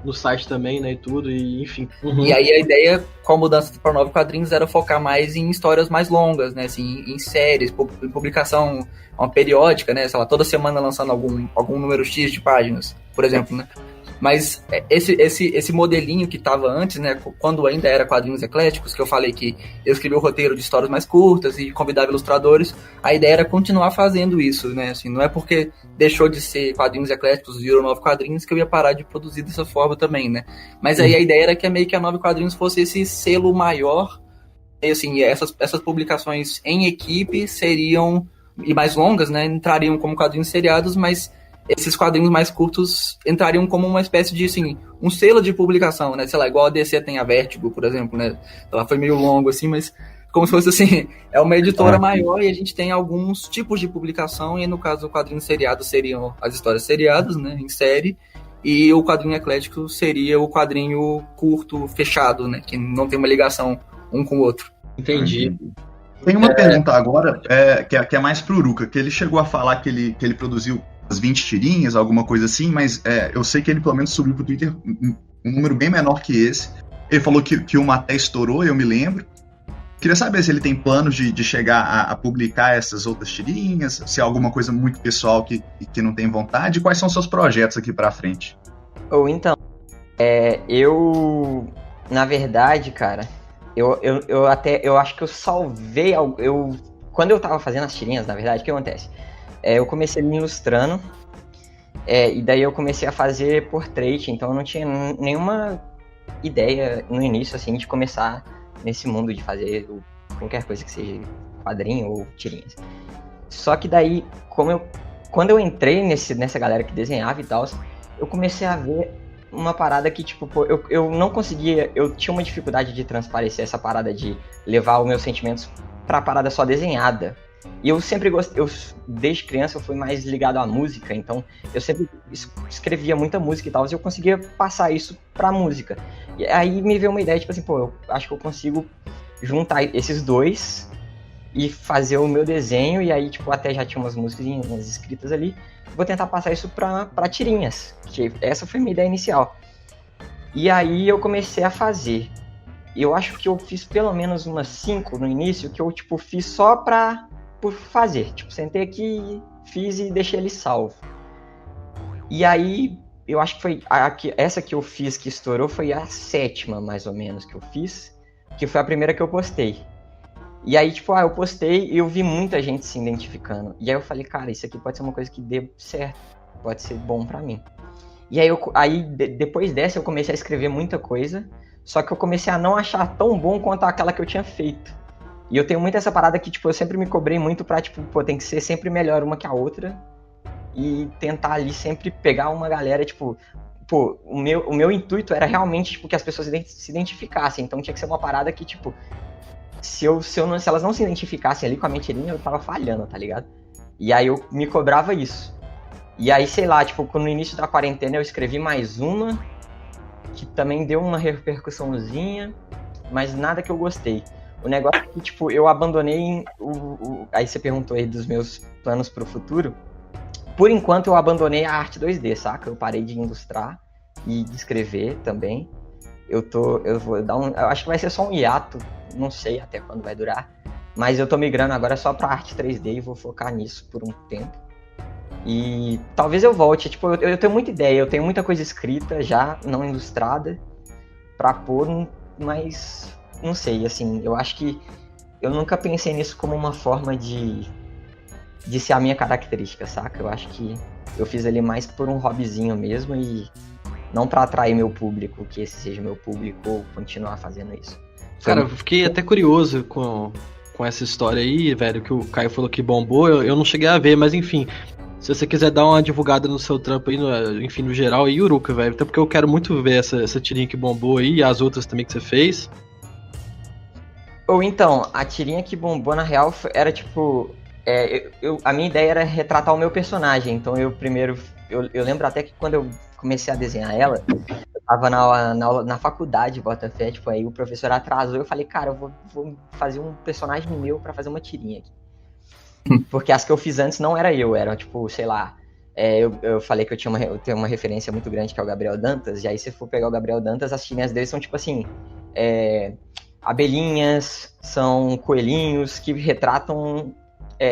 no site também, né? E tudo, e enfim. E aí a ideia, com a mudança para 9 quadrinhos, era focar mais em histórias mais longas, né? Assim, em séries, em publicação uma periódica, né? Sei lá, toda semana lançando algum número X de páginas, por exemplo, né? Mas esse modelinho que estava antes, né? Quando ainda era Quadrinhos Ecléticos, que eu falei que eu escrevi o roteiro de histórias mais curtas e convidava ilustradores, a ideia era continuar fazendo isso, né? Assim, não é porque deixou de ser Quadrinhos Ecléticos, virou 9 quadrinhos, que eu ia parar de produzir dessa forma também, né? Mas aí a ideia era que meio que a 9 quadrinhos fosse esse selo maior, e assim, essas publicações em equipe seriam, e mais longas, né? Entrariam como quadrinhos seriados, mas esses quadrinhos mais curtos entrariam como uma espécie de, assim, um selo de publicação, né? Sei lá, igual a DC tem a Vertigo, por exemplo, né? Ela foi meio longo, assim, mas como se fosse, assim, é uma editora maior e a gente tem alguns tipos de publicação, e no caso o quadrinho seriado seriam as histórias seriadas, né? Em série, e o quadrinho eclético seria o quadrinho curto, fechado, né? Que não tem uma ligação um com o outro. Entendi. Tem uma pergunta agora, que é mais pro Uruka, que ele chegou a falar que ele produziu as 20 tirinhas, alguma coisa assim, mas eu sei que ele pelo menos subiu pro Twitter um número bem menor que esse. Ele falou que uma até estourou, eu me lembro. Queria saber se ele tem planos de chegar a publicar essas outras tirinhas, se é alguma coisa muito pessoal que não tem vontade, e quais são seus projetos aqui pra frente? Ou então, eu, na verdade, cara, eu acho que eu salvei, quando eu tava fazendo as tirinhas, na verdade, o que acontece? Eu comecei me ilustrando, e daí eu comecei a fazer portrait, então eu não tinha nenhuma ideia no início, assim, de começar nesse mundo de fazer qualquer coisa que seja quadrinho ou tirinhas. Só que daí, quando eu entrei nessa galera que desenhava e tal, eu comecei a ver uma parada que, tipo, pô, eu não conseguia, eu tinha uma dificuldade de transparecer essa parada de levar os meus sentimentos pra parada só desenhada. E eu sempre gostei, desde criança eu fui mais ligado à música, então eu sempre escrevia muita música e tal, e eu conseguia passar isso pra música. E aí me veio uma ideia, tipo assim, pô, eu acho que eu consigo juntar esses dois e fazer o meu desenho, e aí, tipo, até já tinha umas músicas escritas ali, vou tentar passar isso pra tirinhas, que essa foi a minha ideia inicial. E aí eu comecei a fazer. Eu acho que eu fiz pelo menos umas 5 no início, que eu, tipo, fiz só por fazer. Tipo, sentei aqui, fiz e deixei ele salvo. E aí, eu acho que foi essa que eu fiz que estourou foi a 7ª, mais ou menos, que eu fiz, que foi a primeira que eu postei. E aí, tipo, eu postei e eu vi muita gente se identificando. E aí eu falei, cara, isso aqui pode ser uma coisa que dê certo, pode ser bom pra mim. E aí, depois dessa, eu comecei a escrever muita coisa, só que eu comecei a não achar tão bom quanto aquela que eu tinha feito. E eu tenho muito essa parada que, tipo, eu sempre me cobrei muito pra, tipo, pô, tem que ser sempre melhor uma que a outra. E tentar ali sempre pegar uma galera, tipo... Pô, o meu intuito era realmente, tipo, que as pessoas se identificassem. Então tinha que ser uma parada que, tipo... Se elas não se identificassem ali com a mentirinha, eu tava falhando, tá ligado? E aí eu me cobrava isso. E aí, sei lá, tipo, no início da quarentena eu escrevi mais uma, que também deu uma repercussãozinha, mas nada que eu gostei. O negócio é que, tipo, eu abandonei aí você perguntou aí dos meus planos pro futuro. Por enquanto eu abandonei a arte 2D, saca? Eu parei de ilustrar e de escrever também. Eu vou dar eu acho que vai ser só um hiato, não sei até quando vai durar, mas eu tô migrando agora só pra arte 3D e vou focar nisso por um tempo. E talvez eu volte, tipo, eu tenho muita ideia, eu tenho muita coisa escrita já, não ilustrada, pra pôr, mas não sei, assim, eu acho que eu nunca pensei nisso como uma forma de ser a minha característica, saca? Eu acho que eu fiz ali mais por um hobbyzinho mesmo e não pra atrair meu público, que esse seja meu público ou continuar fazendo isso. Cara, eu fiquei até curioso com essa história aí, velho, que o Caio falou que bombou, eu não cheguei a ver, mas enfim, se você quiser dar uma divulgada no seu trampo aí, enfim, no geral, aí, Uruka, velho, até porque eu quero muito ver essa tirinha que bombou aí e as outras também que você fez. Ou então, a tirinha que bombou na real era tipo... a minha ideia era retratar o meu personagem, então eu lembro até que quando eu comecei a desenhar ela, eu tava na faculdade, Botafé, tipo, aí o professor atrasou, eu falei, cara, eu vou fazer um personagem meu pra fazer uma tirinha aqui. Porque as que eu fiz antes não era eu, era tipo, sei lá, eu falei que eu tenho uma referência muito grande que é o Gabriel Dantas, e aí se for pegar o Gabriel Dantas, as tirinhas dele são tipo assim, abelhinhas, são coelhinhos que retratam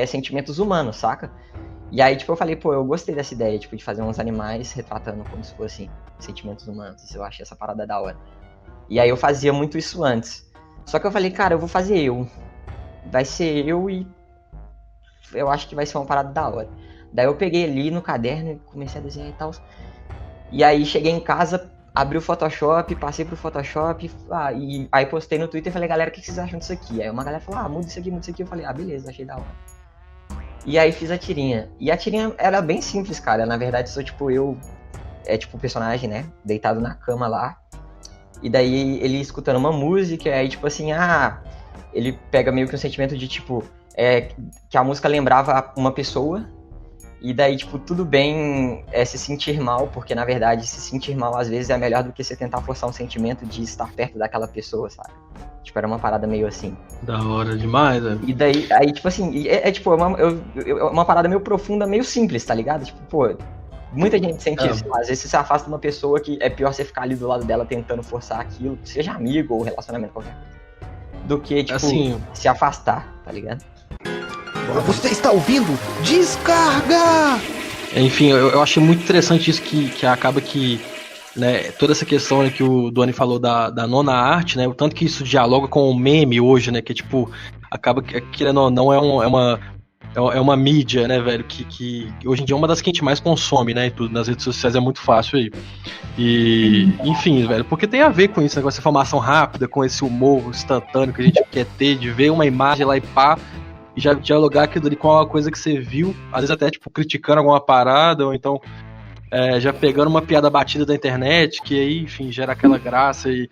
sentimentos humanos, saca? E aí, tipo, eu falei, pô, eu gostei dessa ideia, tipo, de fazer uns animais retratando como se fossem sentimentos humanos. Eu achei essa parada da hora. E aí eu fazia muito isso antes. Só que eu falei, cara, eu vou fazer eu. Vai ser eu e eu acho que vai ser uma parada da hora. Daí eu peguei ali no caderno e comecei a desenhar e tal. E aí cheguei em casa, abri o Photoshop, passei pro Photoshop, e aí postei no Twitter e falei, galera, o que vocês acham disso aqui? Aí uma galera falou, muda isso aqui. Eu falei, beleza, achei da hora. E aí fiz a tirinha. E a tirinha era bem simples, cara. Na verdade, sou tipo eu... É tipo o personagem, né? Deitado na cama lá. E daí ele escutando uma música, e aí tipo assim, ele pega meio que um sentimento de tipo, que a música lembrava uma pessoa, e daí tipo, tudo bem se sentir mal, porque na verdade se sentir mal às vezes é melhor do que você tentar forçar um sentimento de estar perto daquela pessoa, sabe? Tipo, era uma parada meio assim. Da hora demais, né? E daí, tipo assim, tipo, uma parada meio profunda, meio simples, tá ligado? Tipo, pô... Muita gente sente isso. Às vezes você se afasta de uma pessoa que é pior você ficar ali do lado dela tentando forçar aquilo, seja amigo ou relacionamento, qualquer coisa, do que, tipo, assim, se afastar, tá ligado? Você está ouvindo? Descarga! Enfim, eu achei muito interessante isso que acaba que, né, toda essa questão, né, que o Duane falou da nona arte, né, o tanto que isso dialoga com o meme hoje, né, que tipo, acaba que, querendo ou não, é uma mídia, né, velho, que hoje em dia é uma das que a gente mais consome, né, e tudo, nas redes sociais é muito fácil aí. E, enfim, velho, porque tem a ver com isso, né, com essa informação rápida, com esse humor instantâneo que a gente quer ter, de ver uma imagem lá e pá, e já dialogar aquilo ali com uma coisa que você viu, às vezes até, tipo, criticando alguma parada, ou então já pegando uma piada batida da internet, que aí, enfim, gera aquela graça e,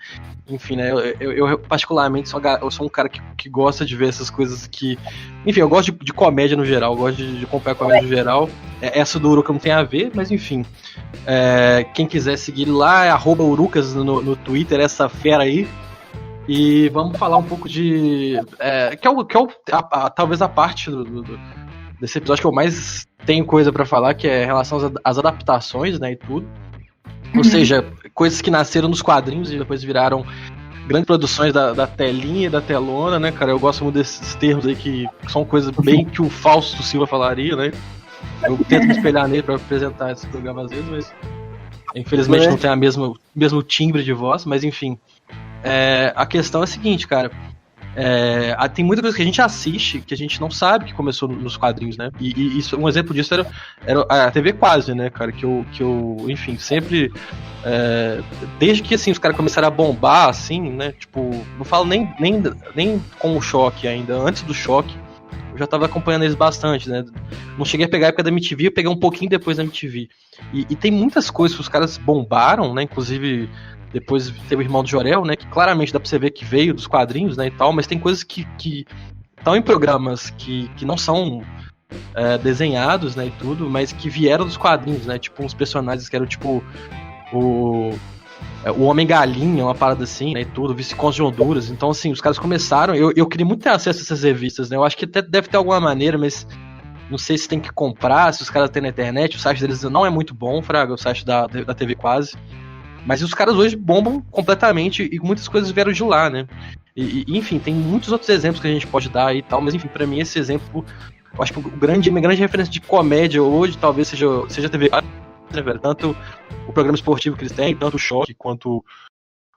enfim, né, eu particularmente sou um cara que gosta de ver essas coisas que, enfim, eu gosto de comédia no geral, eu gosto de acompanhar comédia no geral, essa do Uruca não tem a ver, mas enfim, quem quiser seguir lá é @urucas no Twitter, essa fera aí, e vamos falar um pouco de, talvez a parte desse episódio que eu mais tenho coisa pra falar, que é em relação às adaptações, né, e tudo. Ou seja, coisas que nasceram nos quadrinhos e depois viraram grandes produções da telinha e da telona, né, cara? Eu gosto muito desses termos aí que são coisas bem que o Fausto Silva falaria, né? Eu tento me espelhar nele pra apresentar esse programa às vezes, mas infelizmente não tem o mesmo timbre de voz, mas enfim. A questão é a seguinte, cara. Tem muita coisa que a gente assiste que a gente não sabe que começou nos quadrinhos, né? E isso, um exemplo disso era a TV Quase, né, cara? Que eu enfim, sempre. Desde que assim, os caras começaram a bombar, assim, né? Tipo, não falo nem com o Choque ainda, antes do Choque, eu já tava acompanhando eles bastante, né? Não cheguei a pegar a época da MTV, eu peguei um pouquinho depois da MTV. E tem muitas coisas que os caras bombaram, né? Inclusive. Depois teve o Irmão do Jorel, né? Que claramente dá pra você ver que veio dos quadrinhos, né? E tal, mas tem coisas que estão em programas que não são desenhados, né? E tudo, mas que vieram dos quadrinhos, né? Tipo, uns personagens que eram tipo o Homem-Galinha, uma parada assim, né? E tudo, Vice-Conde de Honduras. Então, assim, os caras começaram. Eu queria muito ter acesso a essas revistas, né? Eu acho que até deve ter alguma maneira, mas não sei se tem que comprar, se os caras têm na internet. O site deles não é muito bom, Fraga, o site da TV Quase. Mas os caras hoje bombam completamente e muitas coisas vieram de lá, né? E enfim, tem muitos outros exemplos que a gente pode dar e tal, mas enfim, pra mim esse exemplo, eu acho que minha grande referência de comédia hoje talvez seja a TV, né, velho? Tanto o programa esportivo que eles têm, tanto o Choque quanto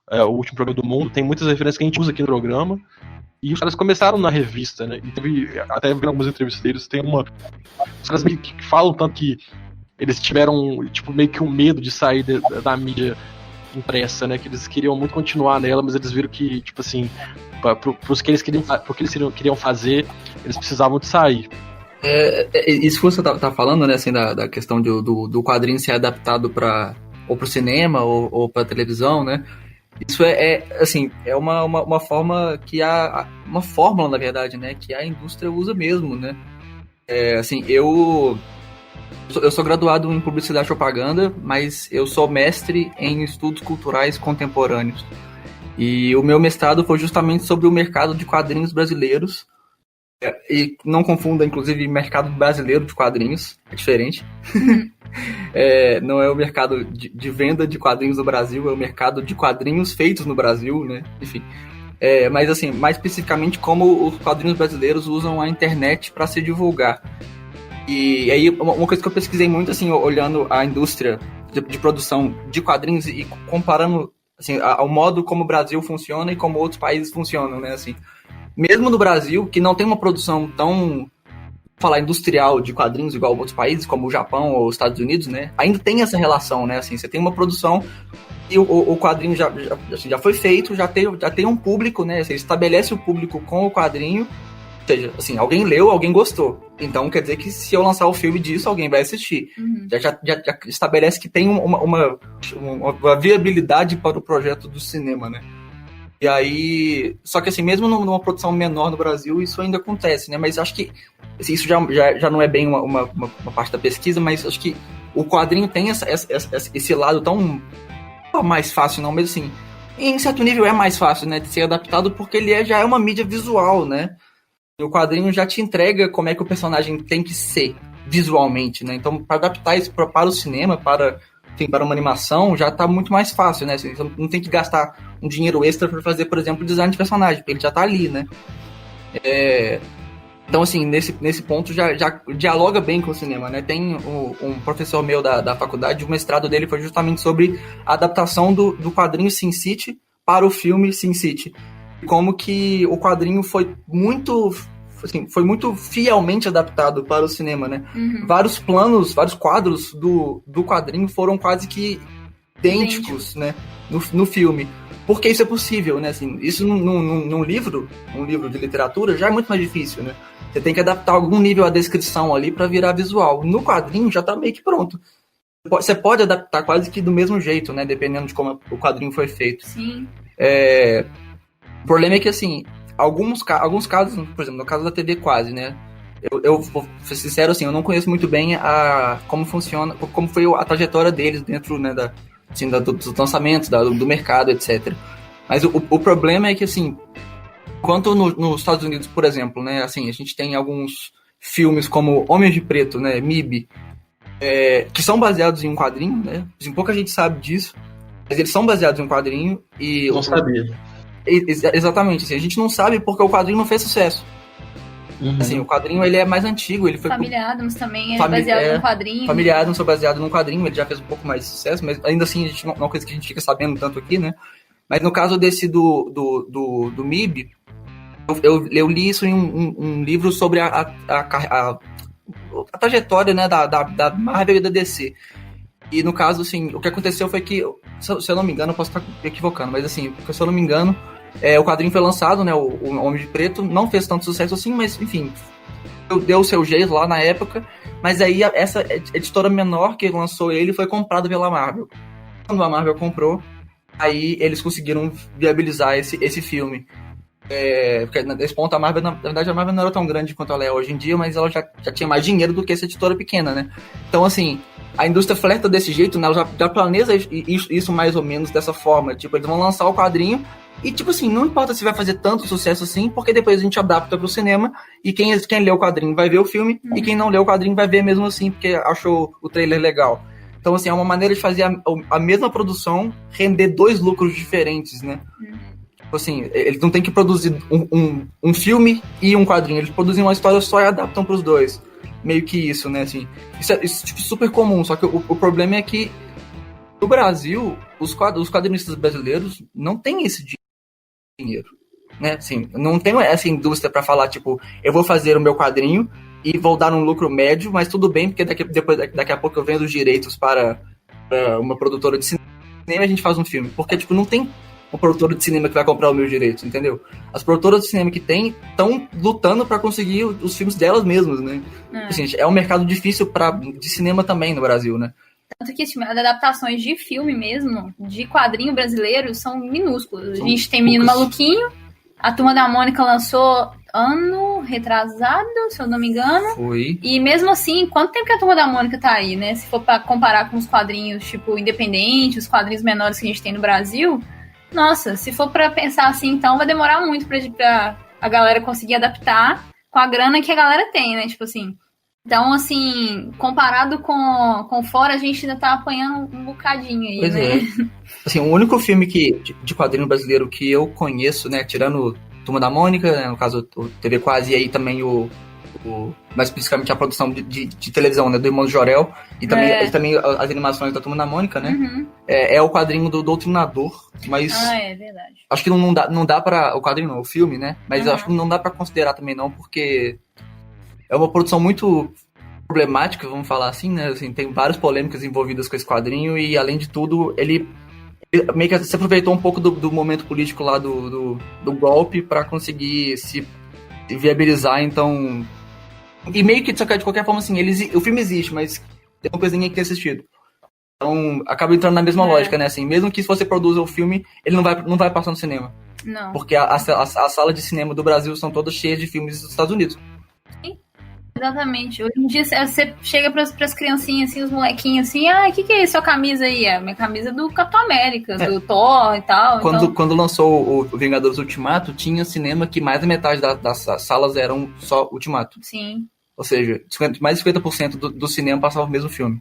o último programa do mundo, tem muitas referências que a gente usa aqui no programa. E os caras começaram na revista, né? E teve, até vi algumas entrevistas deles, tem os caras que falam tanto que eles tiveram, tipo, meio que um medo de sair da mídia impressa, né? Que eles queriam muito continuar nela, mas eles viram que, tipo assim, porque eles queriam fazer, eles precisavam de sair. Isso que você tá falando, né, assim, da questão do quadrinho ser adaptado ou pro cinema ou pra televisão, né? Isso assim, é uma forma que uma fórmula, na verdade, né, que a indústria usa mesmo, né? Assim, eu sou graduado em publicidade e propaganda, mas eu sou mestre em estudos culturais contemporâneos. E o meu mestrado foi justamente sobre o mercado de quadrinhos brasileiros. E não confunda, inclusive, mercado brasileiro de quadrinhos, é diferente. Não é o mercado de venda de quadrinhos no Brasil, é o mercado de quadrinhos feitos no Brasil, né? Enfim. Mas, assim, mais especificamente, como os quadrinhos brasileiros usam a internet para se divulgar. E aí, uma coisa que eu pesquisei muito, assim, olhando a indústria de produção de quadrinhos e comparando, assim, ao modo como o Brasil funciona e como outros países funcionam, né, assim. Mesmo no Brasil, que não tem uma produção tão, falar, industrial de quadrinhos igual outros países, como o Japão ou os Estados Unidos, né, ainda tem essa relação, né, assim, você tem uma produção e o quadrinho já foi feito, já tem um público, né, você estabelece o público com o quadrinho. Ou seja, assim, alguém leu, alguém gostou. Então quer dizer que se eu lançar o filme disso, alguém vai assistir. Já estabelece que tem uma viabilidade para o projeto do cinema, né? E aí... Só que assim, mesmo numa produção menor no Brasil, isso ainda acontece, né? Mas acho que assim, isso já não é bem uma parte da pesquisa, mas acho que o quadrinho tem esse lado tão... Não mais fácil não, mas assim, em certo nível é mais fácil, né? De ser adaptado, porque ele já é uma mídia visual, né? O quadrinho já te entrega como é que o personagem tem que ser visualmente, né? Então, para adaptar isso para o cinema, para uma animação, já tá muito mais fácil, né? Você não tem que gastar um dinheiro extra para fazer, por exemplo, o design de personagem, porque ele já tá ali, né? Então, assim, nesse ponto já dialoga bem com o cinema, né? Tem um professor meu da faculdade, o mestrado dele foi justamente sobre a adaptação do quadrinho Sin City para o filme Sin City. Como que o quadrinho foi muito fielmente adaptado para o cinema, né? Vários planos, vários quadros do quadrinho foram quase que idênticos, né? No filme. Porque isso é possível, né? Assim, isso num livro de literatura já é muito mais difícil, né? Você tem que adaptar algum nível a descrição ali para virar visual. No quadrinho já tá meio que pronto. Você pode adaptar quase que do mesmo jeito, né? Dependendo de como o quadrinho foi feito. Sim. O problema é que, assim, alguns casos, por exemplo, no caso da TV Quase, né? Eu vou ser sincero, assim, eu não conheço muito bem como funciona, como foi a trajetória deles dentro, né, dos lançamentos, do mercado, etc. Mas o problema é que, assim, enquanto nos Estados Unidos, por exemplo, né, assim, a gente tem alguns filmes como Homens de Preto, né, MIB, que são baseados em um quadrinho, né? Assim, pouca gente sabe disso, mas eles são baseados em um quadrinho e... Não sabia. Exatamente, assim, a gente não sabe porque o quadrinho não fez sucesso. Assim, o quadrinho ele é mais antigo, ele foi... Família Addams também é baseado num quadrinho. Família Addams foi baseado num quadrinho, ele já fez um pouco mais de sucesso, mas ainda assim a gente não é uma coisa que a gente fica sabendo tanto aqui, né? Mas no caso desse do MIB, eu li isso em um livro sobre a trajetória, né, da Marvel e da DC. E no caso, assim, o que aconteceu foi que, se eu não me engano, eu posso estar equivocando, mas assim, se eu não me engano, o quadrinho foi lançado, né, o Homem de Preto, não fez tanto sucesso assim, mas enfim, deu o seu jeito lá na época, mas aí essa editora menor que lançou ele foi comprada pela Marvel. Quando a Marvel comprou, aí eles conseguiram viabilizar esse filme. Porque nesse ponto a Marvel, na verdade, a Marvel não era tão grande quanto ela é hoje em dia, mas ela já tinha mais dinheiro do que essa editora pequena, né? Então, assim, a indústria flerta desse jeito, né? Ela já planeja isso mais ou menos dessa forma. Tipo, eles vão lançar o quadrinho e, tipo assim, não importa se vai fazer tanto sucesso assim, porque depois a gente adapta pro cinema e quem lê o quadrinho vai ver o filme e quem não lê o quadrinho vai ver mesmo assim, porque achou o trailer legal. Então, assim, é uma maneira de fazer a mesma produção render dois lucros diferentes, né? Assim, eles não tem que produzir um filme e um quadrinho, eles produzem uma história só e adaptam pros dois. Meio que isso, né, assim. Isso é tipo, super comum, só que o problema é que no Brasil, os quadrinistas brasileiros não têm esse dinheiro, né, assim, não tem essa indústria pra falar, tipo, eu vou fazer o meu quadrinho e vou dar um lucro médio, mas tudo bem, porque daqui a pouco eu vendo os direitos para uma produtora de cinema e a gente faz um filme, porque, tipo, não tem uma produtora de cinema que vai comprar os meus direitos, entendeu? As produtoras de cinema que tem estão lutando para conseguir os filmes delas mesmas, né? Assim, é um mercado difícil de cinema também no Brasil, né? Tanto que as adaptações de filme mesmo, de quadrinho brasileiro, são minúsculas. A gente tem Menino Maluquinho, a Turma da Mônica lançou ano retrasado, se eu não me engano. Foi. E mesmo assim, quanto tempo que a Turma da Mônica tá aí, né? Se for para comparar com os quadrinhos, tipo, independentes, os quadrinhos menores que a gente tem no Brasil... Nossa, se for pra pensar assim, então vai demorar muito pra a galera conseguir adaptar com a grana que a galera tem, né? Tipo assim. Então, assim, comparado com fora, a gente ainda tá apanhando um bocadinho aí, pois né? Assim, o único filme de quadrinho brasileiro que eu conheço, né? Tirando Turma da Mônica, né, no caso o TV Quase, e aí também mais especificamente a produção de televisão, né, do Irmão Jorel, e também as animações da Turma da Mônica, né? É o quadrinho do Doutrinador, mas... é verdade. Acho que não dá pra... O quadrinho não, o filme, né? Mas acho que não dá pra considerar também não, porque é uma produção muito problemática, vamos falar assim, né? Assim, tem várias polêmicas envolvidas com esse quadrinho e, além de tudo, ele meio que se aproveitou um pouco do momento político lá do golpe pra conseguir se viabilizar, então... E meio que, só que de qualquer forma, assim, o filme existe, mas tem uma coisa que ninguém tem assistido. Então, acaba entrando na mesma lógica, né? Assim, mesmo que se você produza o filme, ele não vai passar no cinema. Não. Porque as salas de cinema do Brasil são todas cheias de filmes dos Estados Unidos. Sim, exatamente. Hoje em dia, você chega pras criancinhas, assim, os molequinhos, assim, o que é sua camisa aí? É minha camisa do Capitão América, do Thor e tal. Quando lançou o Vingadores Ultimato, tinha cinema que mais da metade das salas eram só Ultimato. Sim. Ou seja, mais de 50% do cinema passava o mesmo filme.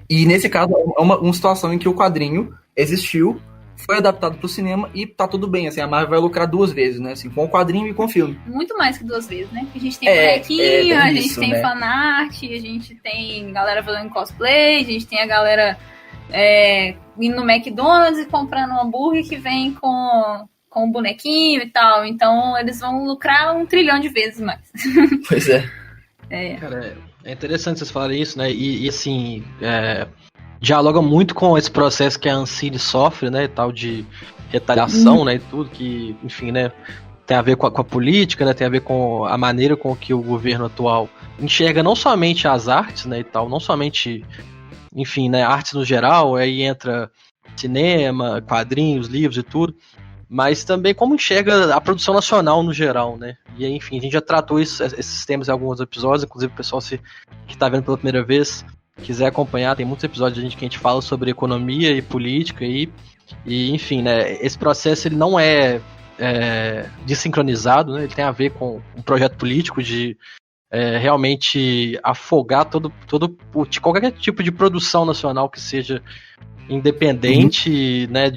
E nesse caso, é uma situação em que o quadrinho existiu, foi adaptado pro cinema e tá tudo bem, assim, a Marvel vai lucrar 2 vezes, né, assim, com o quadrinho e com o filme. Muito mais que 2 vezes, né, porque a gente tem bonequinho, a gente tem fanart, a gente tem galera fazendo cosplay, a gente tem a galera indo no McDonald's e comprando um hambúrguer que vem com o bonequinho e tal, então eles vão lucrar 1 trilhão de vezes mais. Pois é. Cara, é interessante vocês falarem isso, né? E assim, dialoga muito com esse processo que a Ancine sofre, né? Tal de retaliação, né? E tudo que, enfim, né? Tem a ver com a política, né? Tem a ver com a maneira com que o governo atual enxerga não somente as artes, né? E tal, não somente, enfim, né? Artes no geral, aí entra cinema, quadrinhos, livros e tudo. Mas também como enxerga a produção nacional no geral, né? E enfim, a gente já tratou esses temas em alguns episódios, inclusive o pessoal que está vendo pela primeira vez, quiser acompanhar, tem muitos episódios que a gente fala sobre economia e política e enfim, né? Esse processo ele não é desincronizado, né? Ele tem a ver com um projeto político de realmente afogar qualquer tipo de produção nacional que seja independente, né?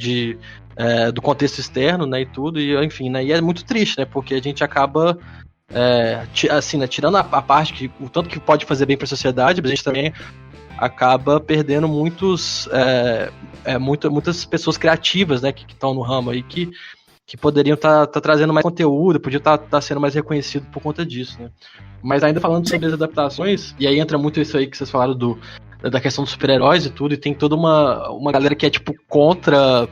Do contexto externo, né, e tudo, e enfim, né, e é muito triste, né, porque a gente acaba, assim, né, tirando a parte que o tanto que pode fazer bem para a sociedade, mas a gente também acaba perdendo muitas pessoas criativas, né, que estão no ramo aí, que poderiam estar trazendo mais conteúdo, podiam estar sendo mais reconhecido por conta disso, né. Mas ainda falando sobre as adaptações, e aí entra muito isso aí que vocês falaram da questão dos super-heróis e tudo, e tem toda uma galera que é, tipo, contra...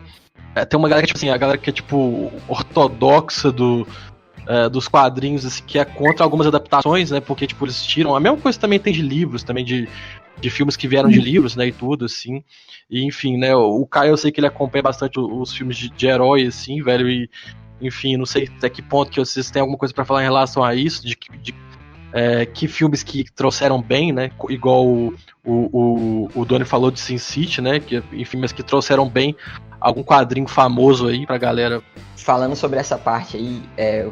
Tem uma galera que, tipo assim, a galera que é, tipo, ortodoxa dos quadrinhos, assim, que é contra algumas adaptações, né, porque, tipo, eles tiram... A mesma coisa também tem de livros, também de filmes que vieram de livros, né, e tudo, assim. E, enfim, né, o Caio, eu sei que ele acompanha bastante os filmes de herói, assim, velho, e, enfim, não sei até que ponto que vocês têm alguma coisa pra falar em relação a isso, que filmes que trouxeram bem, né, igual o Doni falou de Sin City, né, que, enfim, mas que trouxeram bem algum quadrinho famoso aí pra galera. Falando sobre essa parte aí,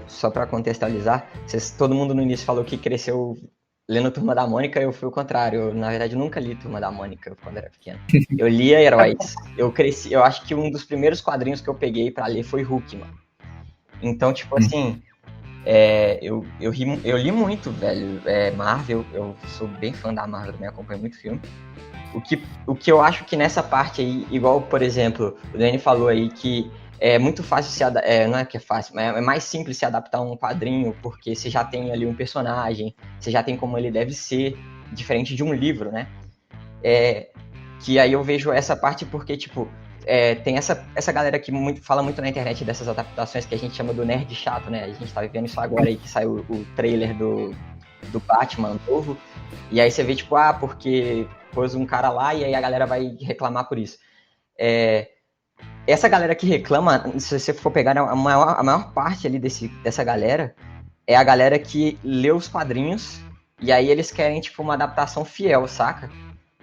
só pra contextualizar, todo mundo no início falou que cresceu lendo Turma da Mônica, eu fui o contrário. Eu, na verdade, nunca li Turma da Mônica quando era pequeno. Eu lia heróis. Eu acho que um dos primeiros quadrinhos que eu peguei pra ler foi Hulk, mano. Então, tipo assim, eu li muito, velho. Marvel, eu sou bem fã da Marvel, também acompanho muito filme. O que eu acho que nessa parte aí, igual, por exemplo, o Dani falou aí que é muito fácil não é que é fácil, mas é mais simples se adaptar a um quadrinho, porque você já tem ali um personagem, você já tem como ele deve ser, diferente de um livro, né? Que aí eu vejo essa parte porque, tipo, tem essa galera que fala muito na internet dessas adaptações que a gente chama do nerd chato, né? A gente tá vivendo isso agora aí, que saiu o trailer do Batman novo, e aí você vê, tipo, porque pôs um cara lá e aí a galera vai reclamar por isso. Essa galera que reclama, se você for pegar a maior parte ali dessa galera, é a galera que lê os quadrinhos e aí eles querem, tipo, uma adaptação fiel, saca?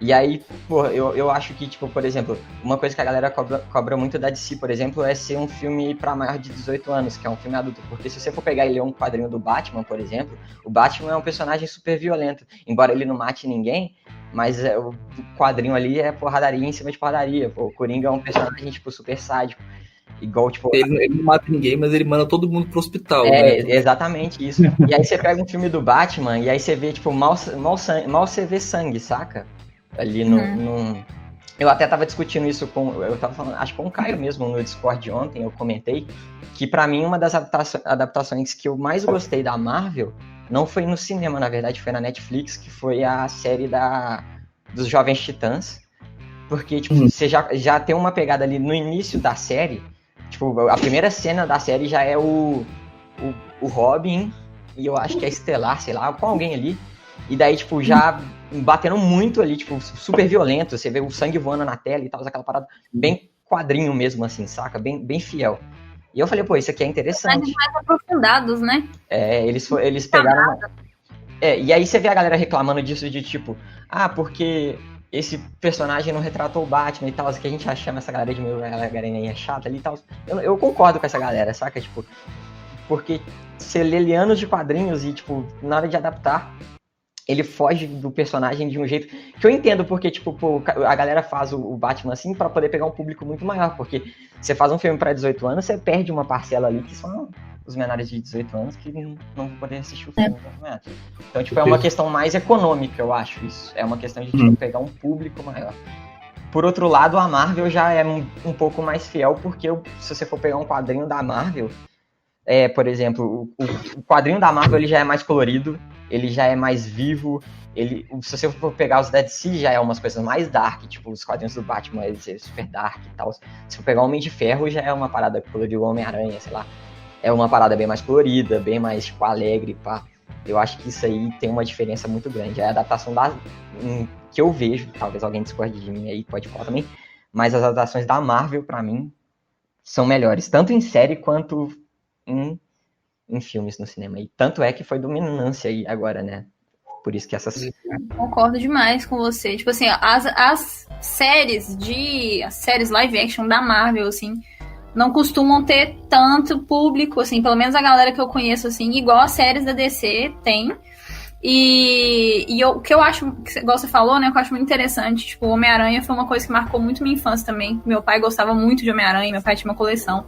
E aí, pô, eu acho que, tipo, por exemplo, uma coisa que a galera cobra muito da DC, por exemplo, é ser um filme pra maior de 18 anos, que é um filme adulto. Porque se você for pegar e ler um quadrinho do Batman, por exemplo, o Batman é um personagem super violento. Embora ele não mate ninguém, mas o quadrinho ali é porradaria em cima de porradaria. Pô, o Coringa é um personagem, tipo, super sádico. Igual, tipo... Ele não mata ninguém, mas ele manda todo mundo pro hospital. Né? Exatamente isso. E aí você pega um filme do Batman e aí você vê, tipo, mal você vê sangue, saca? Ali eu até tava discutindo isso eu tava falando, acho que com o Caio mesmo no Discord ontem, eu comentei que pra mim uma das adaptações que eu mais gostei da Marvel não foi no cinema, na verdade foi na Netflix, que foi a série dos Jovens Titãs, porque tipo, você já tem uma pegada ali no início da série, tipo, a primeira cena da série já é o Robin e eu acho que é Estelar, sei lá, com alguém ali. E daí, tipo, já batendo muito ali, tipo, super violento. Você vê o sangue voando na tela e tal, aquela parada bem quadrinho mesmo, assim, saca? Bem fiel. E eu falei, pô, isso aqui é interessante. Mais aprofundados, né? Eles pegaram... e aí você vê a galera reclamando disso de tipo, porque esse personagem não retratou o Batman e tal, que a gente chama essa galera de meio galerinha chata ali e tal. Eu concordo com essa galera, saca? Tipo, porque você lê anos de quadrinhos e, tipo, na hora de adaptar, ele foge do personagem de um jeito que eu entendo, porque, tipo, pô, a galera faz o Batman assim pra poder pegar um público muito maior, porque você faz um filme pra 18 anos, você perde uma parcela ali que são os menores de 18 anos que não vão poder assistir o filme. Né? Então, tipo, é uma questão mais econômica, eu acho isso. É uma questão de, tipo, pegar um público maior. Por outro lado, a Marvel já é um pouco mais fiel, porque se você for pegar um quadrinho da Marvel, por exemplo, o quadrinho da Marvel ele já é mais colorido, ele já é mais vivo, se você for pegar os Dead Sea, já é umas coisas mais dark, tipo, os quadrinhos do Batman, eles são super dark e tal. Se for pegar o Homem de Ferro, já é uma parada colorida, o Homem-Aranha, sei lá, é uma parada bem mais colorida, bem mais, tipo, alegre, pá. Eu acho que isso aí tem uma diferença muito grande. É a adaptação que eu vejo, talvez alguém discorde de mim aí, pode falar também, mas as adaptações da Marvel, pra mim, são melhores, tanto em série quanto em filmes no cinema. E tanto é que foi dominância aí agora, né? Por isso que essas... Concordo demais com você. Tipo assim, as séries live action da Marvel, assim, não costumam ter tanto público, assim, pelo menos a galera que eu conheço, assim, igual as séries da DC tem. E o que eu acho, igual você falou, né, que eu acho muito interessante, tipo, o Homem-Aranha foi uma coisa que marcou muito minha infância também. Meu pai gostava muito de Homem-Aranha, meu pai tinha uma coleção.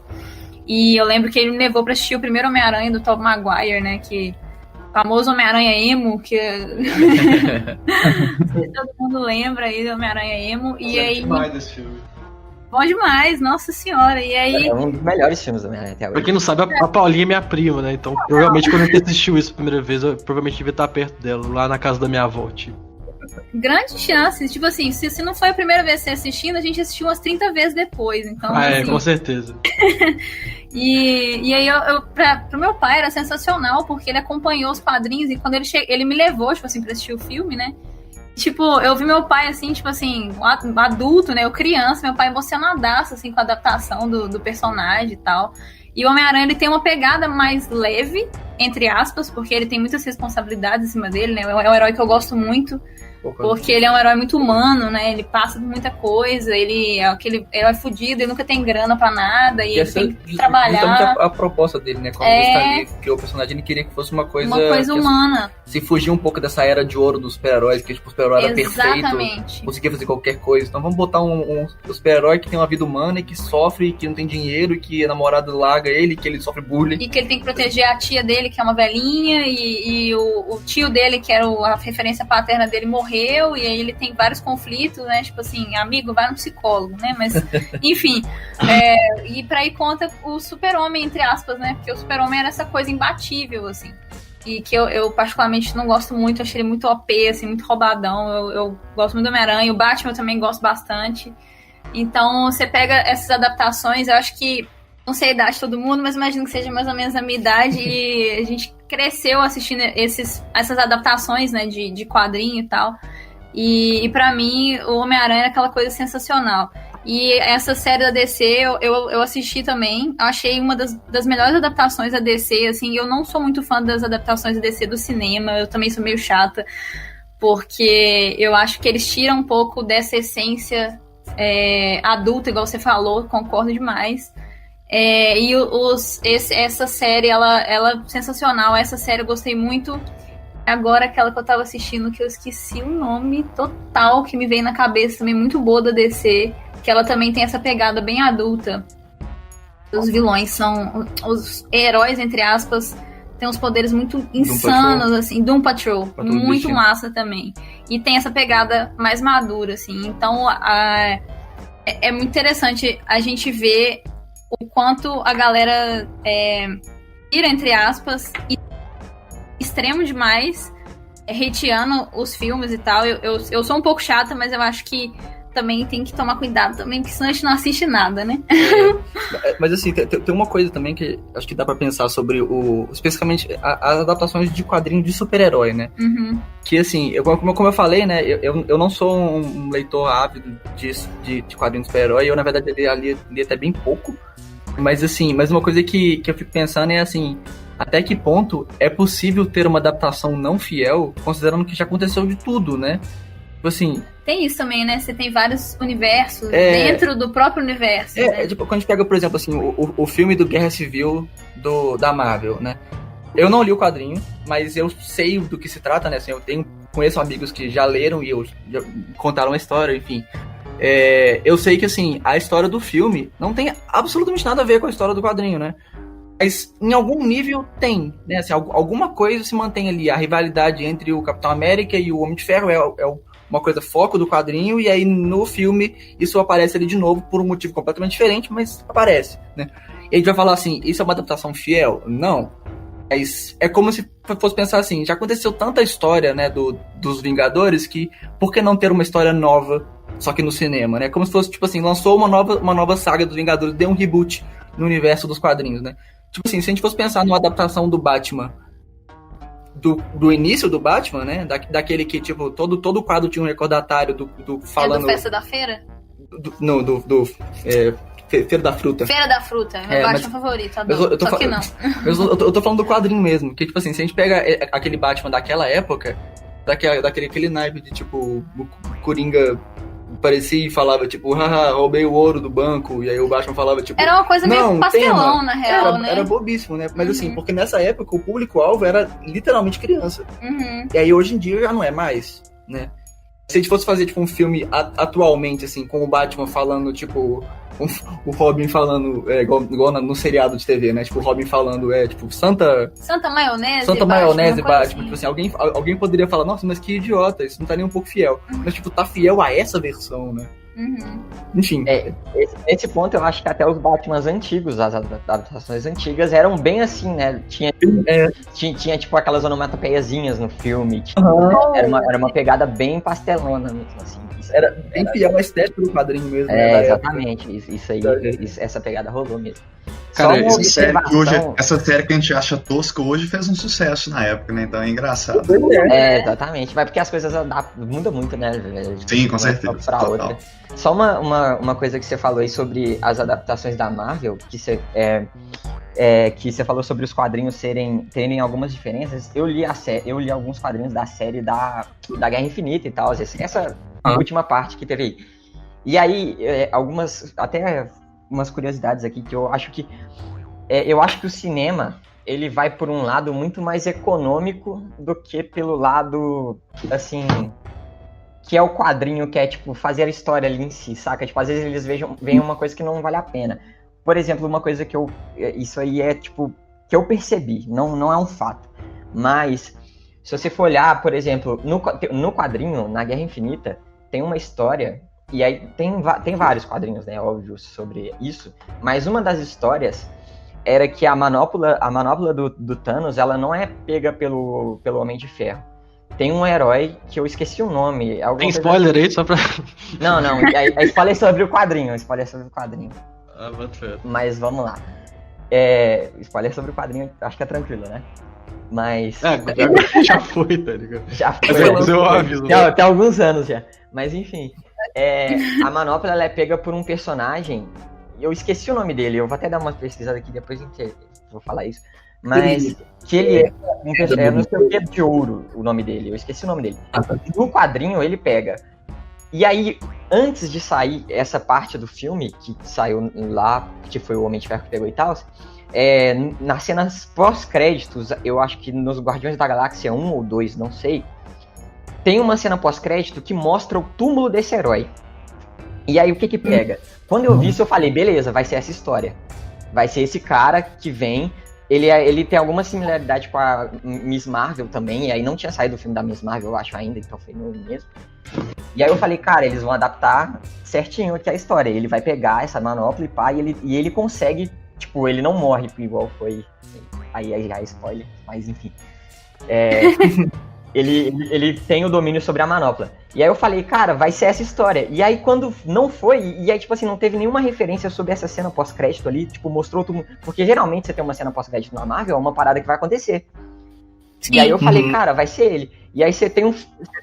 E eu lembro que ele me levou pra assistir o primeiro Homem-Aranha do Tobey Maguire, né, que famoso Homem-Aranha emo, que todo mundo lembra aí do Homem-Aranha emo. E aí... demais desse filme. Bom demais, nossa senhora. E aí... É um dos melhores filmes do Homem-Aranha até agora. Pra quem não sabe, a Paulinha é minha prima, né? Então, provavelmente, quando a gente assistiu isso a primeira vez, eu provavelmente devia estar perto dela, lá na casa da minha avó, tipo. Grandes chances. Tipo assim, se não foi a primeira vez que você assistindo, a gente assistiu umas 30 vezes depois. Então, assim... com certeza. E aí, pro meu pai era sensacional, porque ele acompanhou os quadrinhos e quando ele me levou, tipo assim, pra assistir o filme, né? Tipo, eu vi meu pai, assim, tipo assim, um adulto, né? Eu criança, meu pai emocionadaço, assim, com a adaptação do personagem e tal. E o Homem-Aranha, ele tem uma pegada mais leve, entre aspas, porque ele tem muitas responsabilidades em cima dele, né? É um herói que eu gosto muito, porque ele é um herói muito humano, né? Ele passa por muita coisa, ele é aquele herói fudido, ele nunca tem grana pra nada, e ele tem que trabalhar. A proposta dele, né? Quando ele criou o personagem, ele queria que fosse uma coisa humana. Se fugir um pouco dessa era de ouro dos super-heróis, que tipo, o super-herói era perfeito, conseguia fazer qualquer coisa. Então vamos botar um super-herói que tem uma vida humana e que sofre, que não tem dinheiro, e que a namorada larga ele, que ele sofre bullying. E que ele tem que proteger a tia dele, que é uma velhinha, e o tio dele, que era a referência paterna dele, morreu, e aí ele tem vários conflitos, né? Tipo assim, amigo, vai no psicólogo, né? Mas, enfim. E pra ir contra o super-homem, entre aspas, né? Porque o super-homem era essa coisa imbatível, assim. E que eu particularmente não gosto muito, achei ele muito OP, assim, muito roubadão. Eu gosto muito do Homem-Aranha, o Batman eu também gosto bastante. Então, você pega essas adaptações, eu acho que, não sei a idade de todo mundo, mas imagino que seja mais ou menos a minha idade, e a gente cresceu assistindo essas adaptações, né, de quadrinho e tal. E pra mim, o Homem-Aranha é aquela coisa sensacional. E essa série da DC, eu assisti também. Eu achei uma das melhores adaptações da DC, assim. Eu não sou muito fã das adaptações da DC do cinema. Eu também sou meio chata, porque eu acho que eles tiram um pouco dessa essência adulta, igual você falou. Concordo demais. Essa série, ela é sensacional. Essa série eu gostei muito. Agora, aquela que eu tava assistindo, que eu esqueci o nome total, que me veio na cabeça também, muito boa da DC, que ela também tem essa pegada bem adulta. Os vilões são os heróis, entre aspas, tem uns poderes muito insanos, assim. Doom Patrol, muito massa também. E tem essa pegada mais madura, assim. Então, é muito interessante a gente ver o quanto a galera tira, entre aspas, e extremo demais, hateando os filmes e tal. Eu sou um pouco chata, mas eu acho que também tem que tomar cuidado também, porque senão a gente não assiste nada, né? Mas assim, tem uma coisa também que acho que dá pra pensar sobre especificamente as adaptações de quadrinhos de super-herói, né? Uhum. Que assim, como eu falei, né? Eu não sou um leitor ávido de quadrinhos de super-herói, eu na verdade li até bem pouco. Mas assim, uma coisa que eu fico pensando é assim, até que ponto é possível ter uma adaptação não fiel, considerando que já aconteceu de tudo, né? Tipo assim... Tem isso também, né? Você tem vários universos dentro do próprio universo. Né? Tipo, quando a gente pega, por exemplo, assim, o filme do Guerra Civil da Marvel, né? Eu não li o quadrinho, mas eu sei do que se trata, né? Assim, conheço amigos que já leram e já contaram a história, enfim. Eu sei que, assim, a história do filme não tem absolutamente nada a ver com a história do quadrinho, né? Mas em algum nível tem, né? Assim, alguma coisa se mantém ali. A rivalidade entre o Capitão América e o Homem de Ferro é uma coisa foco do quadrinho, e aí no filme isso aparece ali de novo por um motivo completamente diferente, mas aparece, né? E a gente vai falar assim, isso é uma adaptação fiel? Não. Mas é como se fosse pensar assim, já aconteceu tanta história, né, dos Vingadores, que por que não ter uma história nova, só que no cinema, né? Como se fosse, tipo assim, lançou uma nova saga dos Vingadores, deu um reboot no universo dos quadrinhos, né? Tipo assim, se a gente fosse pensar numa adaptação do Batman, do início do Batman, né? Daquele que, tipo, todo o quadro tinha um recordatário do falando... do Festa da Feira? Feira da Fruta. Feira da Fruta, é meu Batman favorito, adoro. Só que não. Eu tô falando do quadrinho mesmo, que, tipo assim, se a gente pega aquele Batman daquela época, daquele naipe de, tipo, o Coringa parecia e falava, tipo, haha, roubei o ouro do banco, e aí o Batman falava, tipo... Era uma coisa meio pastelão, na real, né? Era bobíssimo, né? Mas assim, porque nessa época o público-alvo era literalmente criança. Uhum. E aí hoje em dia já não é mais, né? Se a gente fosse fazer, tipo, um filme atualmente, assim, com o Batman falando, tipo... O Robin falando, igual no seriado de TV, né? Tipo, o Robin falando, tipo, Santa Maionese, Batman. Assim. Tipo assim, alguém poderia falar, nossa, mas que idiota, isso não tá nem um pouco fiel. Mas, tipo, tá fiel a essa versão, né? Uhum. Enfim. Nesse ponto, eu acho que até os Batmans antigos, as adaptações antigas, eram bem assim, né? Tinha tipo, aquelas onomatopeiazinhas no filme. Era uma pegada bem pastelona mesmo, assim. Era bem fiel à estética do quadrinho mesmo. Exatamente. Isso aí, essa pegada rolou mesmo. Cara, essa série que a gente acha tosca hoje fez um sucesso na época, né? Então é engraçado. Exatamente. Mas porque as coisas mudam muito, né? Sim, com certeza. Pra outra. Só uma coisa que você falou aí sobre as adaptações da Marvel, que você falou sobre os quadrinhos terem algumas diferenças. Eu li alguns quadrinhos da série da Guerra Infinita e tal. Essa última parte que teve aí. E aí, até umas curiosidades aqui que eu acho que o cinema ele vai por um lado muito mais econômico do que pelo lado assim que é o quadrinho, que é tipo fazer a história ali em si, saca? Tipo, às vezes eles veem uma coisa que não vale a pena. Por exemplo, uma coisa que isso aí é tipo que eu percebi, não é um fato, mas se você for olhar, por exemplo, no quadrinho, na Guerra Infinita, tem uma história. E aí tem vários quadrinhos, né, óbvio, sobre isso. Mas uma das histórias era que a manopla do Thanos, ela não é pega pelo Homem de Ferro. Tem um herói que eu esqueci o nome. Tem spoiler aí, só pra... Não, é spoiler sobre o quadrinho. Mas vamos lá. Spoiler sobre o quadrinho, acho que é tranquilo, né? Mas... já foi, tá ligado? Já foi. Tem alguns anos já. Mas enfim... a manopla ela é pega por um personagem. Eu esqueci o nome dele. Eu vou até dar uma pesquisada aqui depois vou falar isso. Mas que ele é um personagem, não sei o que, de ouro, o nome dele. Eu esqueci o nome dele. No quadrinho ele pega. E aí, antes de sair essa parte do filme que saiu lá, que foi o Homem de Ferro que pegou e tal, nas cenas pós-créditos, eu acho que nos Guardiões da Galáxia 1 ou 2, não sei. Tem uma cena pós-crédito que mostra o túmulo desse herói. E aí o que pega? Quando eu vi isso eu falei, beleza, vai ser essa história. Vai ser esse cara que vem, ele tem alguma similaridade com a Miss Marvel também, e aí não tinha saído o filme da Miss Marvel, eu acho ainda, então foi novo mesmo. E aí eu falei, cara, eles vão adaptar certinho aqui a história. Ele vai pegar essa manopla e pá, e ele consegue, tipo, ele não morre igual foi. Aí já é spoiler, mas enfim. ele tem o domínio sobre a manopla. E aí eu falei, cara, vai ser essa história. E aí quando não foi, e aí tipo assim, não teve nenhuma referência sobre essa cena pós-crédito ali, tipo, mostrou tudo. Porque geralmente você tem uma cena pós-crédito na Marvel, é uma parada que vai acontecer. Sim. E aí eu falei, cara, vai ser ele. E aí você tem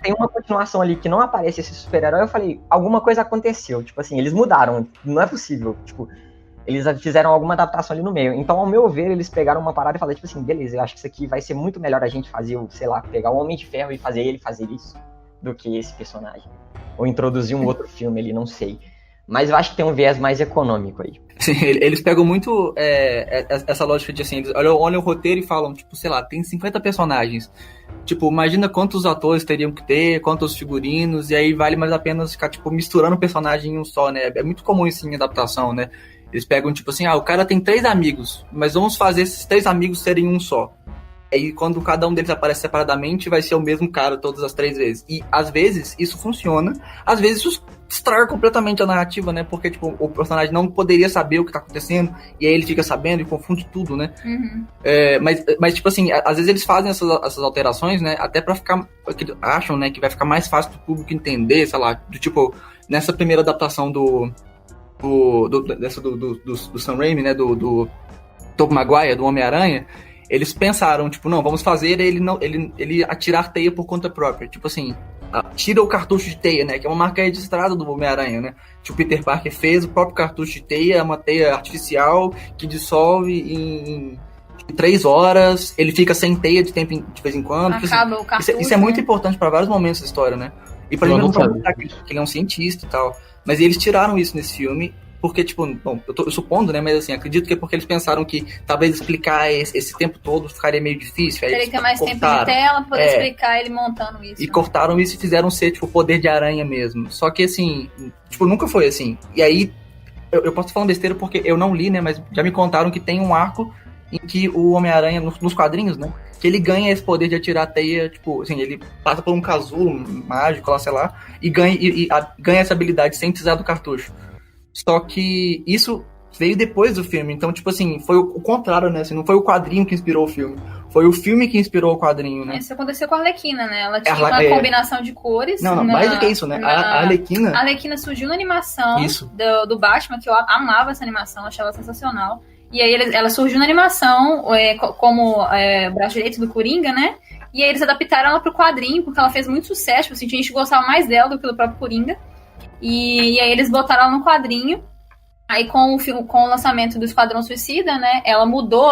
uma continuação ali que não aparece esse super-herói, eu falei, alguma coisa aconteceu. Tipo assim, eles mudaram, não é possível. Tipo, eles fizeram alguma adaptação ali no meio. Então, ao meu ver, eles pegaram uma parada e falaram, tipo assim, beleza, eu acho que isso aqui vai ser muito melhor a gente fazer, sei lá, pegar o Homem de Ferro e fazer ele fazer isso, do que esse personagem. Ou introduzir um outro filme ali, não sei. Mas eu acho que tem um viés mais econômico aí. Sim, eles pegam muito essa lógica de assim, eles olham o roteiro e falam, tipo, sei lá, tem 50 personagens. Tipo, imagina quantos atores teriam que ter, quantos figurinos, e aí vale mais a pena ficar, tipo, misturando o personagem em um só, né? É muito comum isso em adaptação, né? Eles pegam, tipo assim, o cara tem 3 amigos, mas vamos fazer esses 3 amigos serem um só. Aí quando cada um deles aparece separadamente, vai ser o mesmo cara todas as 3 vezes. E às vezes isso funciona, às vezes isso estraga completamente a narrativa, né? Porque tipo, o personagem não poderia saber o que tá acontecendo, e aí ele fica sabendo e confunde tudo, né? Uhum. Mas tipo assim, às vezes eles fazem essas alterações, né? Até pra ficar, acham, né, que vai ficar mais fácil do público entender, sei lá, do tipo, nessa primeira adaptação do Sam Raimi, né, do Tobey Maguire, do Homem-Aranha, eles pensaram, tipo, não, vamos fazer ele atirar teia por conta própria, tipo assim, tira o cartucho de teia, né, que é uma marca registrada do Homem-Aranha, né, que o Peter Parker fez, o próprio cartucho de teia é uma teia artificial que dissolve em 3 horas, ele fica sem teia de vez em quando. Acaba o cartucho, isso é muito importante para vários momentos da história, né, e pra ele mostrar que ele é um cientista e tal. Mas eles tiraram isso nesse filme, porque, tipo, bom, eu tô supondo, né, mas assim, acredito que é porque eles pensaram que talvez explicar esse tempo todo ficaria meio difícil. Aí teria que ter mais tempo de tela pra poder explicar ele montando isso. E cortaram isso e fizeram ser, tipo, poder de aranha mesmo. Só que, assim, tipo, nunca foi assim. E aí, eu posso falar besteira porque eu não li, né, mas já me contaram que tem um arco em que o Homem-Aranha, nos quadrinhos, né, que ele ganha esse poder de atirar a teia, tipo, assim, ele passa por um casulo mágico lá, sei lá, e ganha essa habilidade sem precisar do cartucho. Só que isso veio depois do filme, então, tipo assim, foi o contrário, né, assim, não foi o quadrinho que inspirou o filme, foi o filme que inspirou o quadrinho, né. Isso aconteceu com a Arlequina, né, ela tinha uma combinação de cores. Não, mais do que isso, né, a Arlequina... A Arlequina surgiu na animação do Batman, que eu amava essa animação, achava sensacional. E aí ela surgiu na animação como braço direito do Coringa, né? E aí eles adaptaram ela pro quadrinho, porque ela fez muito sucesso, assim, a gente gostava mais dela do que do próprio Coringa. E aí eles botaram ela no quadrinho. Aí com o lançamento do Esquadrão Suicida, né? Ela mudou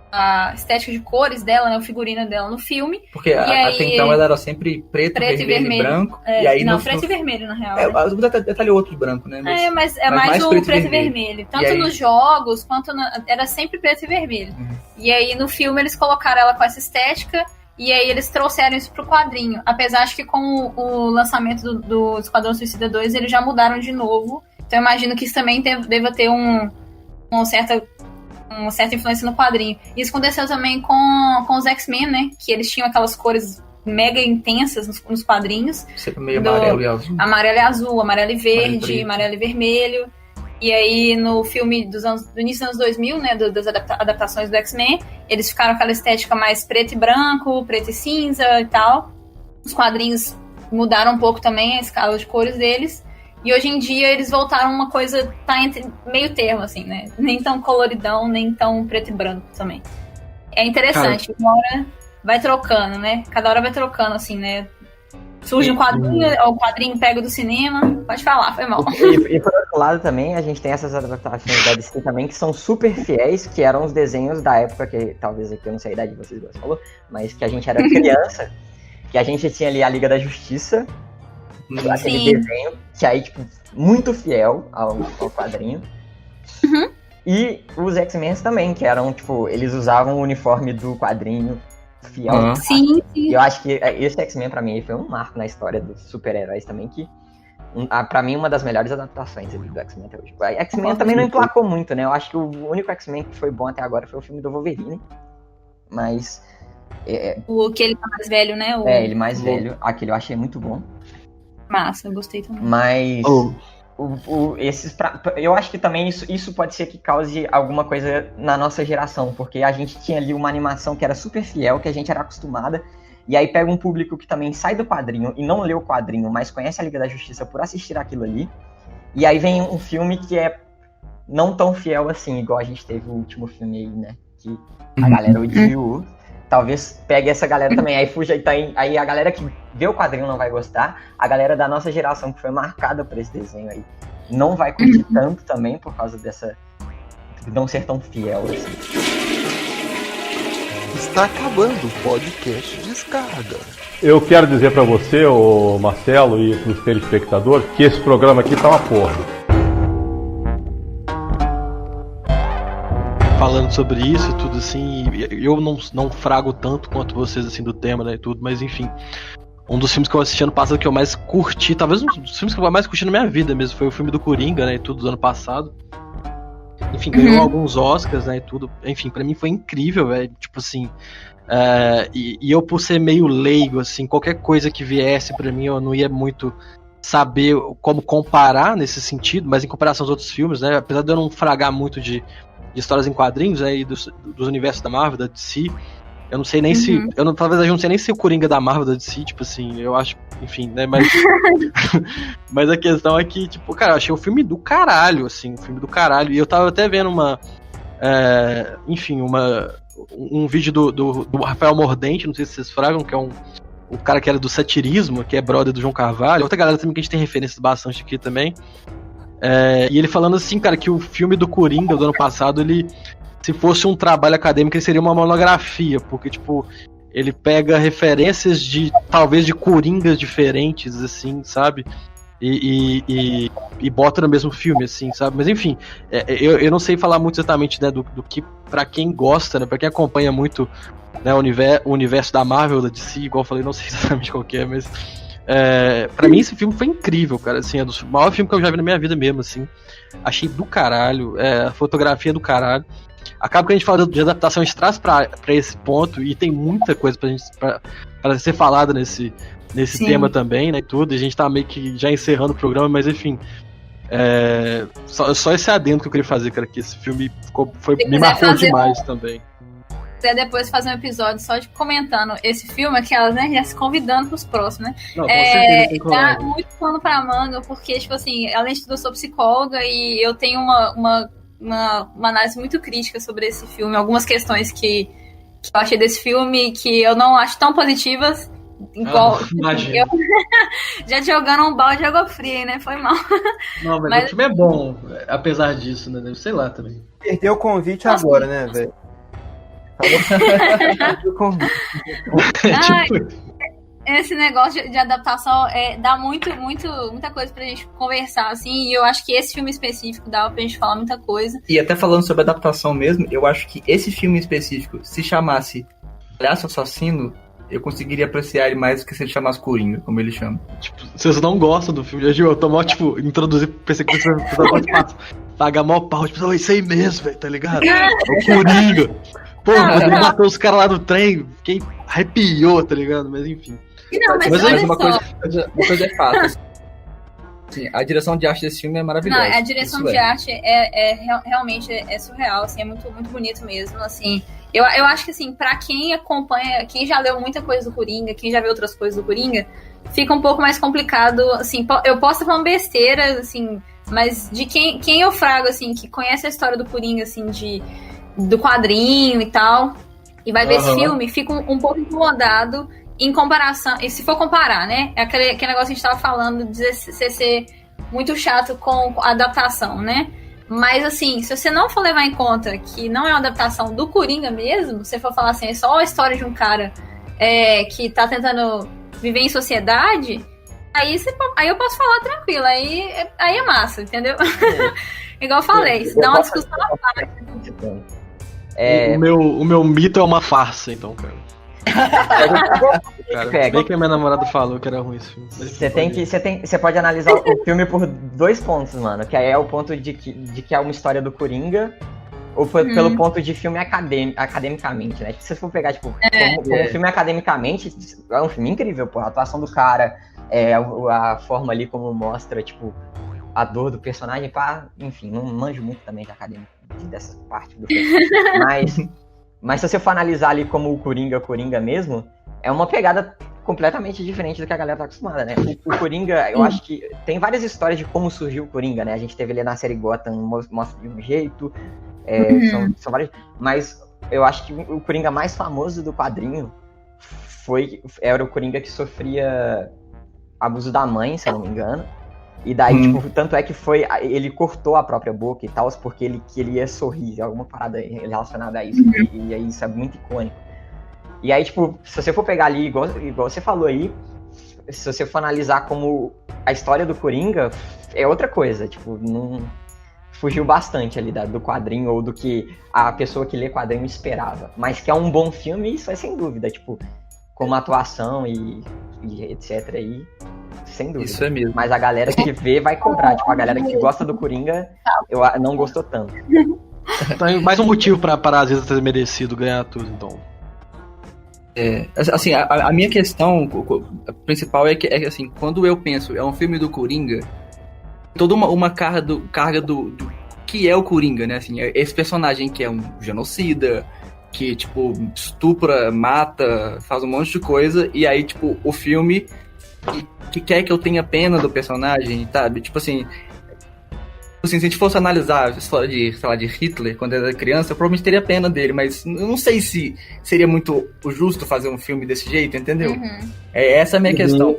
a estética de cores dela, né? O figurino dela no filme. Porque até então ela era sempre preto e vermelho e branco. E aí preto e vermelho, na real. Detalhe outro de branco, né? Mas mais o preto e vermelho. Tanto nos jogos, quanto era sempre preto e vermelho. Uhum. E aí no filme eles colocaram ela com essa estética. E aí eles trouxeram isso pro quadrinho. Apesar de que com o lançamento do Esquadrão Suicida 2, eles já mudaram de novo. Então eu imagino que isso também deva ter uma certa influência no quadrinho. Isso aconteceu também com os X-Men, né? Que eles tinham aquelas cores mega intensas nos quadrinhos. Sempre meio amarelo e azul. Amarelo e azul, amarelo e verde, amarelo e vermelho. E aí, no filme do início dos anos 2000, né, das adaptações do X-Men, eles ficaram com aquela estética mais preto e branco, preto e cinza e tal. Os quadrinhos mudaram um pouco também a escala de cores deles. E hoje em dia eles voltaram uma coisa, tá entre meio termo, assim, né? Nem tão coloridão, nem tão preto e branco também. É interessante, uma hora vai trocando, né? Cada hora vai trocando, assim, né? Surge um quadrinho, o quadrinho pega do cinema. Pode falar, foi mal. E por outro lado também, a gente tem essas adaptações da DC também, que são super fiéis, que eram os desenhos da época, que talvez aqui eu não sei a idade de vocês dois falou, mas que a gente era criança, que a gente tinha ali a Liga da Justiça, aquele desenho, que aí, tipo, muito fiel ao quadrinho. Uhum. E os X-Men também, que eram, tipo, eles usavam o uniforme do quadrinho fiel. Sim. E eu acho que esse X-Men, pra mim, foi um marco na história dos super-heróis também, que, pra mim, uma das melhores adaptações do X-Men até hoje. A X-Men também não emplacou muito, né? Eu acho que o único X-Men que foi bom até agora foi o filme do Wolverine. Mas... o que ele tá mais velho, né? Ele mais velho. Aquele eu achei muito bom. Massa, eu gostei também. Mas... eu acho que também isso pode ser que cause alguma coisa na nossa geração, porque a gente tinha ali uma animação que era super fiel, que a gente era acostumada, E aí pega um público que também sai do quadrinho e não lê o quadrinho, mas conhece a Liga da Justiça por assistir aquilo ali. E aí vem um filme que é não tão fiel assim, igual a gente teve o último filme aí, né? Que a galera odiou. Talvez pegue essa galera também. Aí fuja, aí a galera que vê o quadrinho não vai gostar. A galera da nossa geração que foi marcada por esse desenho aí não vai curtir tanto também por causa dessa... de não ser tão fiel assim. Está acabando o podcast Descarga. Eu quero dizer pra você, ô Marcelo, e pros telespectadores, que esse programa aqui tá uma porra. Falando sobre isso e tudo assim, eu não frago tanto quanto vocês assim do tema, né, e tudo, mas enfim, um dos filmes que eu assisti ano passado que eu mais curti, talvez um dos filmes que eu mais curti na minha vida mesmo, foi o filme do Coringa, né, e tudo do ano passado. Enfim, ganhou alguns Oscars, né, e tudo. Enfim, pra mim foi incrível, velho, tipo assim, e eu por ser meio leigo, assim, qualquer coisa que viesse pra mim eu não ia muito saber como comparar nesse sentido, mas em comparação aos outros filmes, né, apesar de eu não fragar muito de histórias em quadrinhos, né, e dos universos da Marvel, da DC, eu não sei nem se, talvez eu não sei nem se o Coringa da Marvel, da DC, tipo assim, eu acho, enfim, né, mas mas a questão é que, tipo, cara, eu achei o filme do caralho, assim, um filme do caralho, e eu tava até vendo um vídeo do Rafael Mordente, não sei se vocês fragam, que é o cara que era do satirismo, que é brother do João Carvalho, outra galera também que a gente tem referências bastante aqui também. E ele falando assim, cara, que o filme do Coringa do ano passado, ele, se fosse um trabalho acadêmico, ele seria uma monografia, porque, tipo, ele pega referências talvez de Coringas diferentes, assim, sabe? E bota no mesmo filme, assim, sabe? Mas enfim, eu não sei falar muito exatamente, né, do que, pra quem gosta, né, pra quem acompanha muito, né, o universo da Marvel, da DC, igual eu falei, não sei exatamente qual que é, mas pra mim esse filme foi incrível, cara, assim, é dos maiores filmes que eu já vi na minha vida mesmo, assim, achei do caralho, a fotografia do caralho. Acaba que a gente fala de adaptação, a gente traz pra esse ponto, e tem muita coisa pra ser falada nesse tema também, né, e tudo, e a gente tá meio que já encerrando o programa, mas enfim, só esse adendo que eu queria fazer, cara, que esse filme me marcou demais também. Quiser depois fazer um episódio só de comentando esse filme, aquelas, né, já se convidando pros próximos, né? Não, com certeza, dá muito pano pra manga, porque, tipo assim, além de tudo, eu sou psicóloga e eu tenho uma análise muito crítica sobre esse filme, algumas questões que eu achei desse filme que eu não acho tão positivas, igual eu já jogando um balde de água fria, né? Foi mal. Não, mas o filme é bom, apesar disso, né? Sei lá também. Perdeu o convite agora, né, velho? Esse negócio de adaptação dá muita coisa pra gente conversar, assim, e eu acho que esse filme específico dá pra gente falar muita coisa. E até falando sobre adaptação mesmo, eu acho que esse filme específico, se chamasse Palhaço Assassino, eu conseguiria apreciar ele mais do que se ele chamasse Coringa, como ele chama. Tipo, vocês não gostam do filme, eu tô mal, tipo, introduzir, pensei que você pagar mal pau, tipo, isso aí mesmo, velho, tá ligado? É o Coringa. Pô, quando ele matou os caras lá no trem, quem arrepiou, tá ligado? Mas enfim. Não, mas uma coisa é fato. Assim, a direção de arte desse filme é maravilhosa. Não, a direção de arte realmente é surreal, assim, é muito, muito bonito mesmo, assim. Eu acho que, assim, pra quem acompanha, quem já leu muita coisa do Coringa, quem já viu outras coisas do Coringa, fica um pouco mais complicado, assim, eu posso estar falando besteira, assim, mas de quem eu frago, assim, que conhece a história do Coringa, assim, do quadrinho e tal, e vai ver esse filme, fica um pouco incomodado em comparação, e se for comparar, né, aquele negócio que a gente tava falando de ser muito chato com a adaptação, né, mas assim, se você não for levar em conta que não é uma adaptação do Coringa mesmo, se você for falar assim, é só a história de um cara que tá tentando viver em sociedade, aí eu posso falar tranquilo, aí é massa, entendeu? Igual eu falei, isso dá uma discussão à parte. O meu mito é uma farsa, então, cara. Bem que a minha namorada falou que era ruim esse filme. Você pode analisar o filme por 2 pontos, mano. Que aí é o ponto de que é uma história do Coringa, ou pelo ponto de filme academicamente, né? Se você for pegar, tipo, como filme academicamente, é um filme incrível, pô. A atuação do cara, a forma ali como mostra, tipo, a dor do personagem, pá, enfim, não manjo muito também de acadêmico dessa parte do filme. Mas se você for analisar ali como o Coringa mesmo, é uma pegada completamente diferente do que a galera tá acostumada, né? O Coringa, eu acho que tem várias histórias de como surgiu o Coringa, né? A gente teve ele na série Gotham, mostra de um jeito, são vários, mas eu acho que o Coringa mais famoso do quadrinho era o Coringa que sofria abuso da mãe, se eu não me engano. E daí, tipo, tanto é que ele cortou a própria boca e tal, porque ele ia sorrir, alguma parada relacionada a isso. E aí isso é muito icônico. E aí, tipo, se você for pegar ali, igual você falou aí, se você for analisar como a história do Coringa, é outra coisa, tipo, não fugiu bastante ali do quadrinho ou do que a pessoa que lê quadrinho esperava. Mas que é um bom filme, isso é sem dúvida, tipo, como atuação e etc aí, sem dúvida. Isso é mesmo. Mas a galera que vê vai cobrar, tipo, a galera que gosta do Coringa, não gostou tanto. Então, mais um motivo pra às vezes ter merecido ganhar tudo, então. Assim, a minha questão principal é que assim, quando eu penso, é um filme do Coringa, toda uma carga do que é o Coringa, né? Assim, esse personagem que é um genocida, que, tipo, estupra, mata, faz um monte de coisa, e aí, tipo, o filme que quer que eu tenha pena do personagem, sabe? Tipo assim, se a gente fosse analisar a história de, sei lá, de Hitler, quando ele era criança, eu provavelmente teria pena dele, mas eu não sei se seria muito justo fazer um filme desse jeito, entendeu? Essa é a minha questão.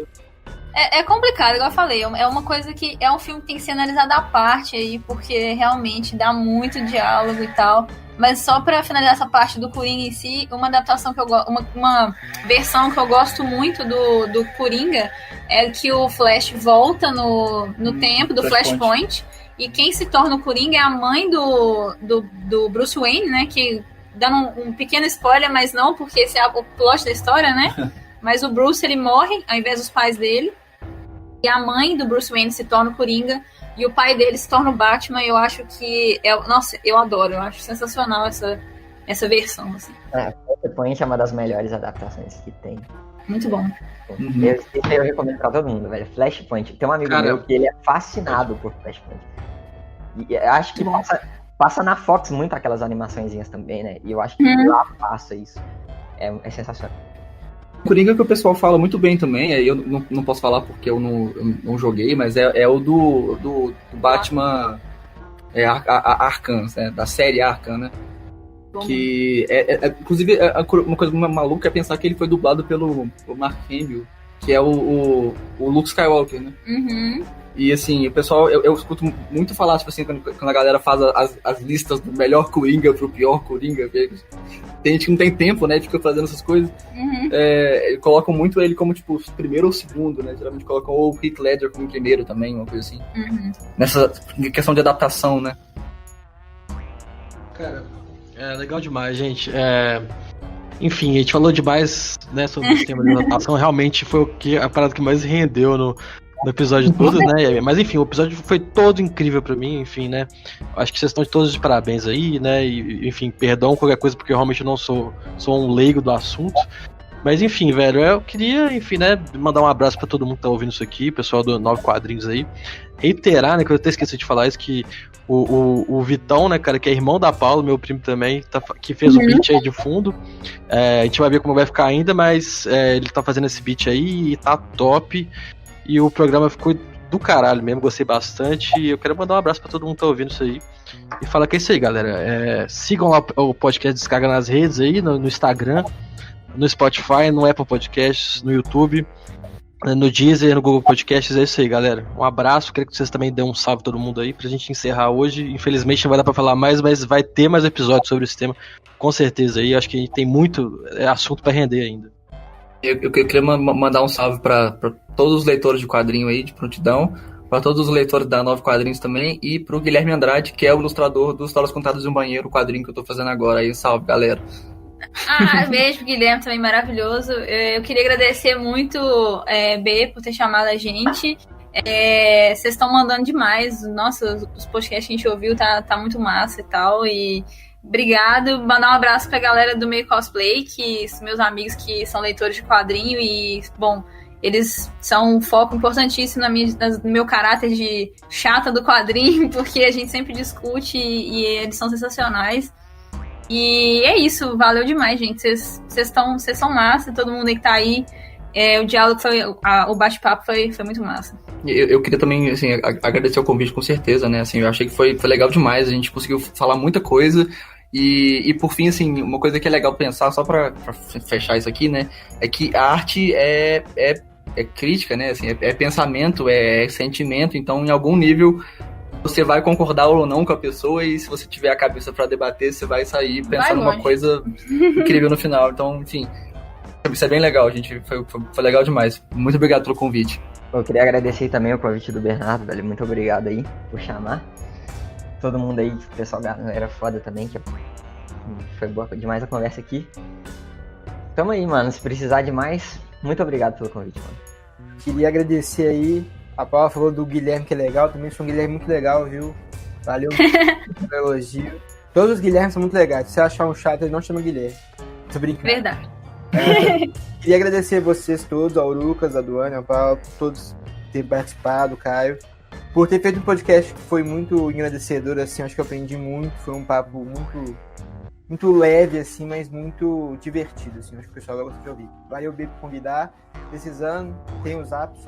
É complicado, igual eu falei, é uma coisa que é um filme que tem que ser analisado à parte aí, porque realmente dá muito diálogo e tal. Mas só pra finalizar essa parte do Coringa em si, uma adaptação que eu gosto, uma versão que eu gosto muito do Coringa é que o Flash volta no tempo do Flashpoint. E quem se torna o Coringa é a mãe do Bruce Wayne, né? Que, dando um pequeno spoiler, mas não, porque esse é o plot da história, né? Mas o Bruce, ele morre ao invés dos pais dele. E a mãe do Bruce Wayne se torna o Coringa. E o pai dele se torna o Batman. E eu acho que... Nossa, eu adoro. Eu acho sensacional essa versão, assim. Flashpoint é uma das melhores adaptações que tem. Muito bom. Eu recomendo pra todo mundo, velho. Flashpoint. Tem um amigo meu que ele é fascinado por Flashpoint. E acho que passa na Fox muito aquelas animaçõezinhas também, né? E eu acho que lá passa isso. É sensacional. Coringa que o pessoal fala muito bem também, eu não posso falar porque eu não joguei, mas é o do Batman Arkham, né? Da série Arkham, né? Que inclusive, uma coisa maluca é pensar que ele foi dublado pelo Mark Hamill, que é o Luke Skywalker, né? E assim, o pessoal, eu escuto muito falar, tipo assim, quando a galera faz as listas do melhor Coringa pro pior Coringa, tem gente que não tem tempo, né, fica fazendo essas coisas, colocam muito ele como, tipo, primeiro ou segundo, né, geralmente colocam o Heath Ledger como primeiro também, uma coisa assim. Nessa questão de adaptação, né. Cara, legal demais, gente. Enfim, a gente falou demais, né, sobre o tema de adaptação, realmente foi a parada que mais rendeu no episódio todo, né? Mas enfim, o episódio foi todo incrível pra mim, enfim, né? Acho que vocês estão todos de parabéns aí, né? E, enfim, perdão qualquer coisa, porque eu realmente não sou um leigo do assunto. Mas enfim, velho, eu queria, enfim, né, mandar um abraço pra todo mundo que tá ouvindo isso aqui, pessoal do 9 Quadrinhos aí. Reiterar, né, que eu até esqueci de falar isso, que o Vitão, né, cara, que é irmão da Paula, meu primo também, que fez o beat aí de fundo. A gente vai ver como vai ficar ainda, mas ele tá fazendo esse beat aí e tá top. E o programa ficou do caralho mesmo, gostei bastante. E eu quero mandar um abraço pra todo mundo que tá ouvindo isso aí. E falar que é isso aí, galera. Sigam lá o podcast Descarga nas redes aí, no Instagram, no Spotify, no Apple Podcasts, no YouTube, no Deezer, no Google Podcasts. É isso aí, galera. Um abraço, quero que vocês também dêem um salve todo mundo aí pra gente encerrar hoje. Infelizmente não vai dar pra falar mais, mas vai ter mais episódios sobre esse tema, com certeza aí. Acho que a gente tem muito assunto pra render ainda. Eu queria mandar um salve pra todos os leitores de quadrinho aí, de prontidão, pra todos os leitores da 9 Quadrinhos também, e pro Guilherme Andrade, que é o ilustrador dos Histórias Contadas em um Banheiro, o quadrinho que eu tô fazendo agora aí. Salve, galera. Beijo pro Guilherme, também maravilhoso. Eu queria agradecer muito, B, por ter chamado a gente. Vocês estão mandando demais. Nossa, os podcasts que a gente ouviu tá muito massa e tal. E obrigado. Mandar um abraço pra galera do meio cosplay, que são meus amigos que são leitores de quadrinho. E, bom, eles são um foco importantíssimo no meu caráter de chata do quadrinho, porque a gente sempre discute e eles são sensacionais. E é isso, valeu demais, gente. Vocês são massa, todo mundo aí que tá aí. O diálogo o bate-papo foi muito massa. Eu queria também, assim, agradecer o convite, com certeza, né? Assim, eu achei que foi legal demais, a gente conseguiu falar muita coisa. E por fim, assim, uma coisa que é legal pensar, só pra fechar isso aqui, né? É que a arte é crítica, né? Assim, é pensamento, é sentimento, então em algum nível você vai concordar ou não com a pessoa, e se você tiver a cabeça pra debater, você vai sair pensando numa coisa incrível no final. Então, enfim, isso é bem legal, gente. Foi legal demais. Muito obrigado pelo convite. Eu queria agradecer também o convite do Bernardo, velho. Muito obrigado aí por chamar. Todo mundo aí, o pessoal era foda também, que foi boa demais a conversa aqui. Tamo aí, mano. Se precisar de mais, muito obrigado pelo convite, mano. Queria agradecer aí. A Paula falou do Guilherme, que é legal. Também sou um Guilherme muito legal, viu? Valeu pelo elogio. Todos os Guilhermes são muito legais. Se você achar um chato, ele não chama Guilherme. Tô brincando. Verdade. Queria agradecer a vocês todos, ao Lucas, a Duane, a Paula, por todos terem participado, o Caio, por ter feito um podcast que foi muito engrandecedor, assim, acho que eu aprendi muito, foi um papo muito leve, assim, mas muito divertido, assim, acho que o pessoal gosta de ouvir. Valeu, B, por convidar, precisando, tem o Zap,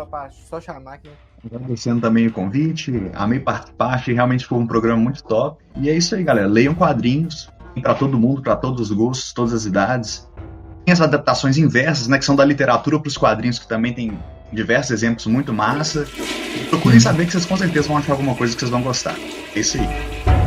só chamar que... Agradecendo também o convite, amei participar, achei realmente foi um programa muito top. E é isso aí, galera, leiam quadrinhos, para todo mundo, para todos os gostos, todas as idades. Tem as adaptações inversas, né, que são da literatura para os quadrinhos, que também tem diversos exemplos muito massa. Procurem saber que vocês com certeza vão achar alguma coisa que vocês vão gostar. É isso aí.